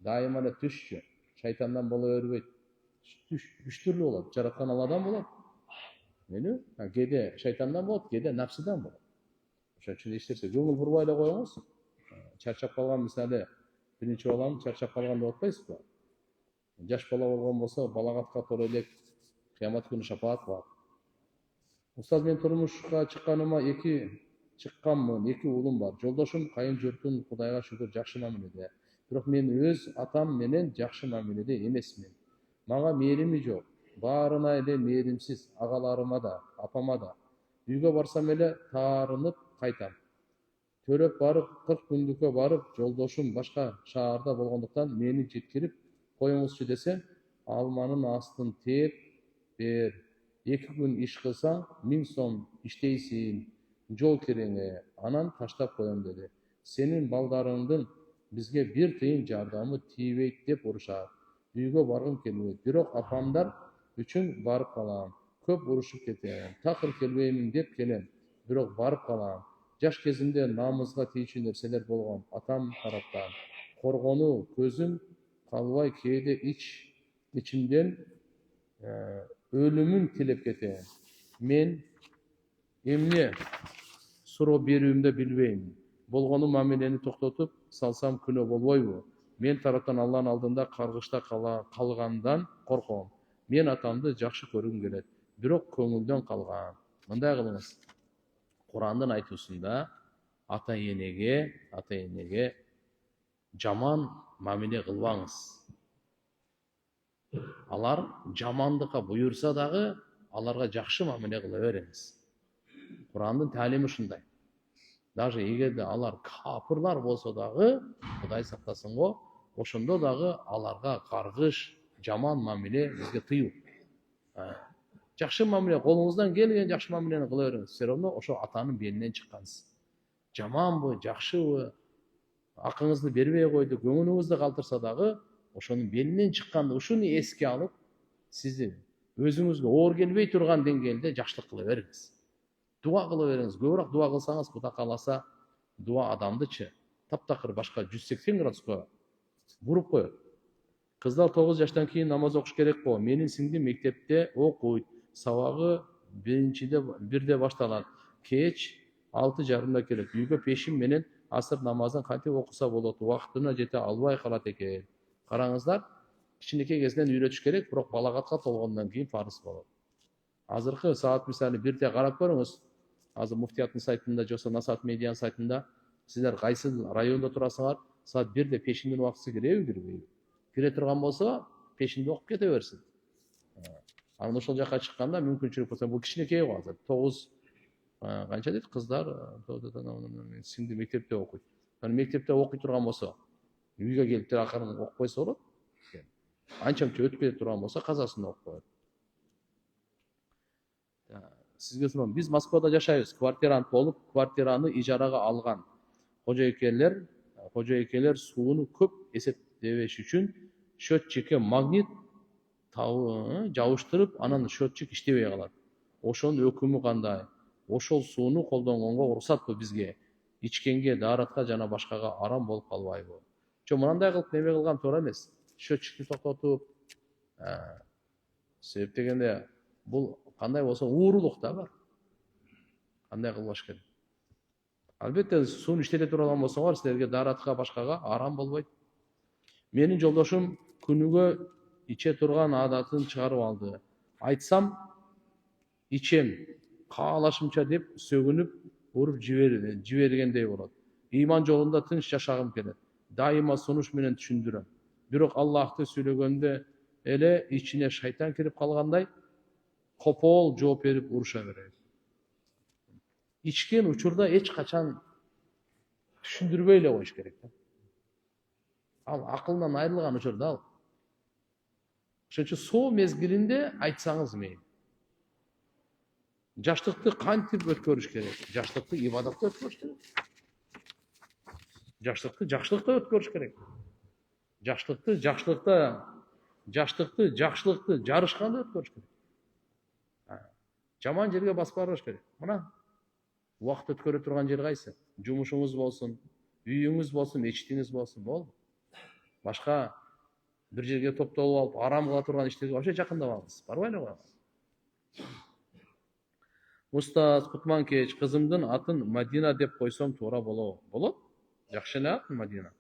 дайыма эле түшчү, шайтандан боло бербейт. Түш үч түрлүү болот. Жараткан Алладан болот. Мени кээде шайтандан болот, кээде нафсыдан болот. Ошон үчүн эч нерсе көңүл бурбай эле коюңуз. Чарчап калган, мисалы, биринчи балам чарчап калган деп атпайсызбы? Жаш бала болгон болсо, балагатка толо элек кыямат күнү шафаат кылат. Устаз, мен турмушка чыкканыма 2 чыкканмын, 2 уулум бар. Жолдошум кайын журтун Кудайга шүгүр жакшы мамиледе. Бирок мен өз атам менен жакшы мамиледе эмесмин. Мага мээрими жок. Баарына эле мээримсиз, агаларыма да, апама да. Үйгө барсам эле таарынып кайтам. Төрөп барып 40 күндүккө барып, жолдошум башка шаарда болгондуктан мени жеткирип коюңузчу десем, алманын астын тээп бер. 2 күн иш кылсаң 1000 сом иштейсиң, жол кириңе, анан таштап коем деди. Сенин балдарыңдын бизге бир тыйын жардамы тийбейт деп урушат. Үйгө баргым келбейт. Бирок апамдар үчүн барып калам. Көп урушуп кетем. Такыр келбеймин деп келем. Бирок барып калам. Жаш кезимде намызга тийчү нерселер болгон. Атам тараптан коргонуу көзүм калбай кээде ичимден өлүмүн тилеп кетем. Мен эмне суроо берүүмдү билбейм. Болгону мамилени токтотуп салсам күнөө болбойбу? Мен тараптан Алланын алдында каргышта калгандан корком. Мен атамды жакшы көргүм келет, бирок көңүлдөн калган. Мындай кылыңыз. Курандын айтуусунда ата энеге жаман мамиле кылбаңыз. Алар жамандыкка буйурса дагы, аларга жакшы мамиле кыла бериңиз. Курандын таалими ушундай. Даже эгерде алар капырлар болсо дагы, Кудай сактасын го, ошондо дагы аларга каргыш, жаман мамиле бизге тыюу. Жакшы мамиле, колуңуздан келген жакшы мамилени кыла бериңиз. Все равно ошо атанын белинен чыккансыз. Жаманбы, жакшыбы, акыңызды бербей койду, көңүлүңүздү калтырса дагы, ошонун белинен чыккан ушуну эске алып, сизди өзүңүзгө оор келбей турган деңгээлде жакшылык кыла бериңиз. Дуа кыла бериңиз. Көбүрөөк дуа кылсаңыз, Кудай кааласа, дуа адамдычы таптакыр башка 180 градуска буруп коет. Кыздар 9 жаштан кийин намаз окуш керек го. Менин сиңдим мектепте окуйт. Сабагы бирде башталат. Кеч 6:30 келет. Үйгө пешим менен асыр намазын кантип окуса болот? Убактына жете албай калат экен. Караңыздар, кичинекей кезинен үйрөтүш керек, бирок балагатка толгондон кийин парыз болот. Азыркы саат мисалы 1-де карап көрүңүз. Азыр муфтияттын сайтында же Насаат медианын сайтында силер кайсы райондо турасыңар, саат 1-де пешиндин убактысы киреби, кирбейби? Кире турган болсо, пешинди окуп кете берсин. Анан ошол жака чыкканда мүмкүнчүлүк болсо, бул кичинекей го азыр. 9 канча дейт кыздар, сиңди мектепте окуйт. Анан мектепте окуй турган болсо, үйгө келип акырын окуп койсо болот. Анча мынча өтүп кете турган болсо, казасын окуп коет. Сизге сурам, биз Москвада жашайбыз. Квартирант болуп, квартираны ижарага алган. Кожоекелер сууну көп эсептебеш үчүн счетчикке магнит жабыштырып, анан счетчик иштебей калат. Ошонун өкүмү кандай? Ошол сууну колдонгонго уруксатпы бизге? Ичкенге, дааратка жана башкага арам болуп калбайбы? Мындай кылып неме кылган туура эмес. Счетчикти токтотуп, себеп дегенде бул кандай болсо уурулук да бар. Кандай кылбаш керек? Албетте сууну иштете турган болсоңор, силерге дааратка башкага арам болбойт. Менин жолдошум күнүгө иче турган адатын чыгарып алды. Айтсам, ичем, каалашымча деп сөгүнүп, уруп жибергендей болот. Ыйман жолунда тынч жашагым келет. Дайыма сунуш менен түшүндүрөм. Бирок Аллахты сүйлөгөндө эле ичине шайтан кирип калгандай, копол жооп берип уруша берет. Ичкен учурда эч качан түшүндүрбөй эле коюш керек. Ал акылынан айрылган учурда ал. Ошон үчүн соо мезгилинде айтсаңыз мейли. Жаштыкты кантип өткөрүш керек? Жаштыкты ибадатта өткөрүш керек. Жаштыкты жакшылыкта өткөрүш керек. Жаштыкты жарышканда өткөрүш керек. Жаман жерге басып барбаш керек. Мына убакыт өткөрө турган жер кайсы? Жумушуңуз болсун, үйүңүз болсун, мечитиңиз болсун, болду. Башка бир жерге топтолуп алып, арам кыла турган иштерге вообще жакындабаңыз. Барбай эле коюңуз. Устаз Кутманкеч, кызымдын атын Мадина деп койсом туура болобу? Болот. Жакшы эле ат Мадина.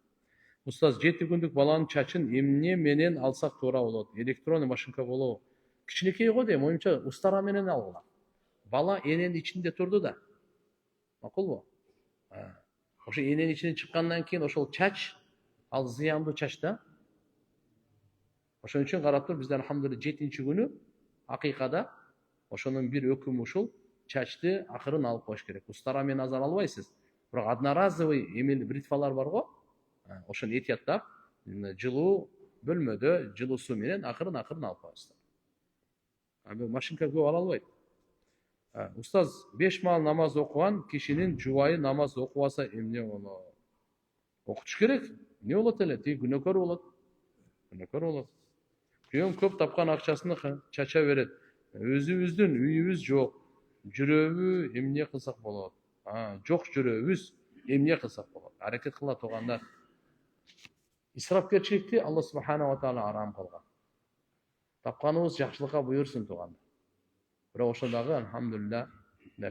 Устаз, 7 күндүк баланын чачын эмне менен алсак туура болот? Электронный машинка болобу? Кичинекей го дейм, оюмча устара менен алгыла. Бала эненин ичинде турду да. Макулбу? Ошо эненин ичинен чыккандан кийин ошол чач, ал зыяндуу чач да. Ошон үчүн карап тур, бизде алхамдулилlah 7-күнү акыйкада ошонун бир өкүмү ушул, чачты акырын алып коюш керек. Устара менен азыр албайсыз. Бирок одноразовый бритвалар бар го. Ошону этияттап, жылуу бөлмөдө жылуу суу менен акырын алып коесуздар. Машинка көп ала албайт. Устаз, 5 маал намаз окуган кишинин жубайы намаз окубаса эмне болот? Окутуш керек. Не болот эле? Тиги күнөөкөр болот. Күйөөм көп тапкан акчасын чача берет. Өзүбүздүн үйүбүз жок. Жүрөбү эмне кылсак болот? Жок жүрөбүз эмне кылсак болот? Аракет кыла туугандар. Исрапкерчиликти Алла субханала ва таала арам кылган. Тапканыбыз жакшылыкка буйрсун туугандар. Бирок ошол дагы алхамдулилlah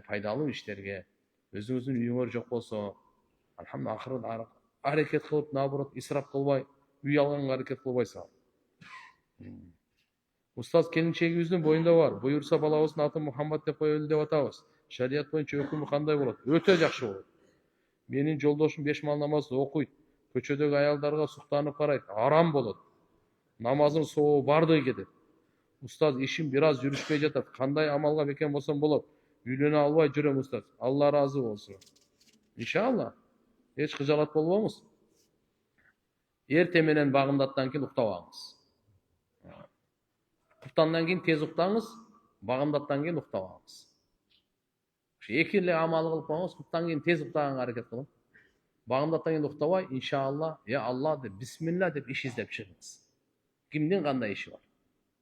пайдалуу иштерге, өзүңүздүн үйүңөр жок болсо, алхамдулилlah акырын аракет кылып, наоборот, исрап кылбай, үй алганга аракет кылбайсыңар. Устаз, келинчегибиздин боюнда бар. Буюрса балабыздын атын Мухаммад деп коелу деп атабыз. Шарият боюнча өкүмү кандай болот? Өтө жакшы болот. Менин жолдошум 5 маал намаз окуйт. Көчөдөгү аялдарга суктанып карайт. Арам болот. Намазын сообу бардыгы кетет. Устаз, ишим бир аз жүрүшпөй жатат. Кандай амалга бекен болсом болот? Үйлөнө албай жүрөм, устаз. Алла ыраазы болсун. Иншалла. Эч кыжалат болбоңуз. Эрте менен багымдаттан кийин уктабаңыз. Куптандан кийин тез уктаңыз, багымдаттан кийин уктабаңыз. Эки эле амал кылып коюңуз, куптан кийин тез уктаганга аракет кылың. Багымдаттан кийин уктабай, иншалла, я Алла деп, бисмилла деп иш издеп чыгыңыз. Кимдин кандай иши бар?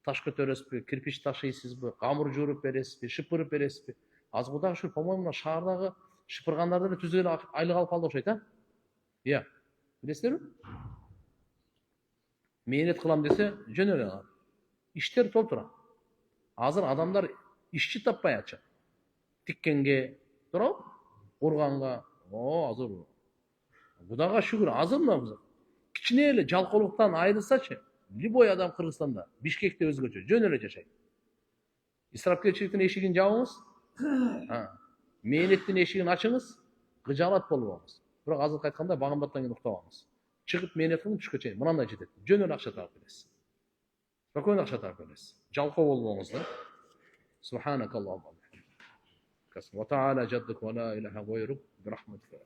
Таш көтөрөсүзбү, кирпич ташыйсызбы, камыр жууруп бересизби, шыпырып бересизби? Азыр Кудайга шүкүр, по-моему, мына шаардагы шыпыргандар деле түз эле айлык алып калды окшойт, а? Иә. Билесиздерби? Мээнет кылам десе, жөн эле алат. Иштер толтура. Азыр адамдар ишчи таппай атышат. Тиккенге, туурабы? Урганга, азыр Кудайга шүгүр, азыр мына кичине эле жалкоолуктан айрылсачы, любой адам Кыргызстанда, Бишкекте өзгөчө, жөн эле жашайт. Исрапкерчиликтин эшигин жабыңыз, мээнеттин эшигин ачыңыз, кыжаалат болуп алыңыз. Бирок азыркы айткандай багымдаттан кийин уктабаңыз. Чыгып мээнет кылып түшкө чейин мынандай жетет. Жөн эле акча таап келесиз. Спокойно акча таап келесиз. Жалкоо болбоңуз да. Субханакаллаху ва та'ала жаддук ва ла илаха гайрук бирахматика.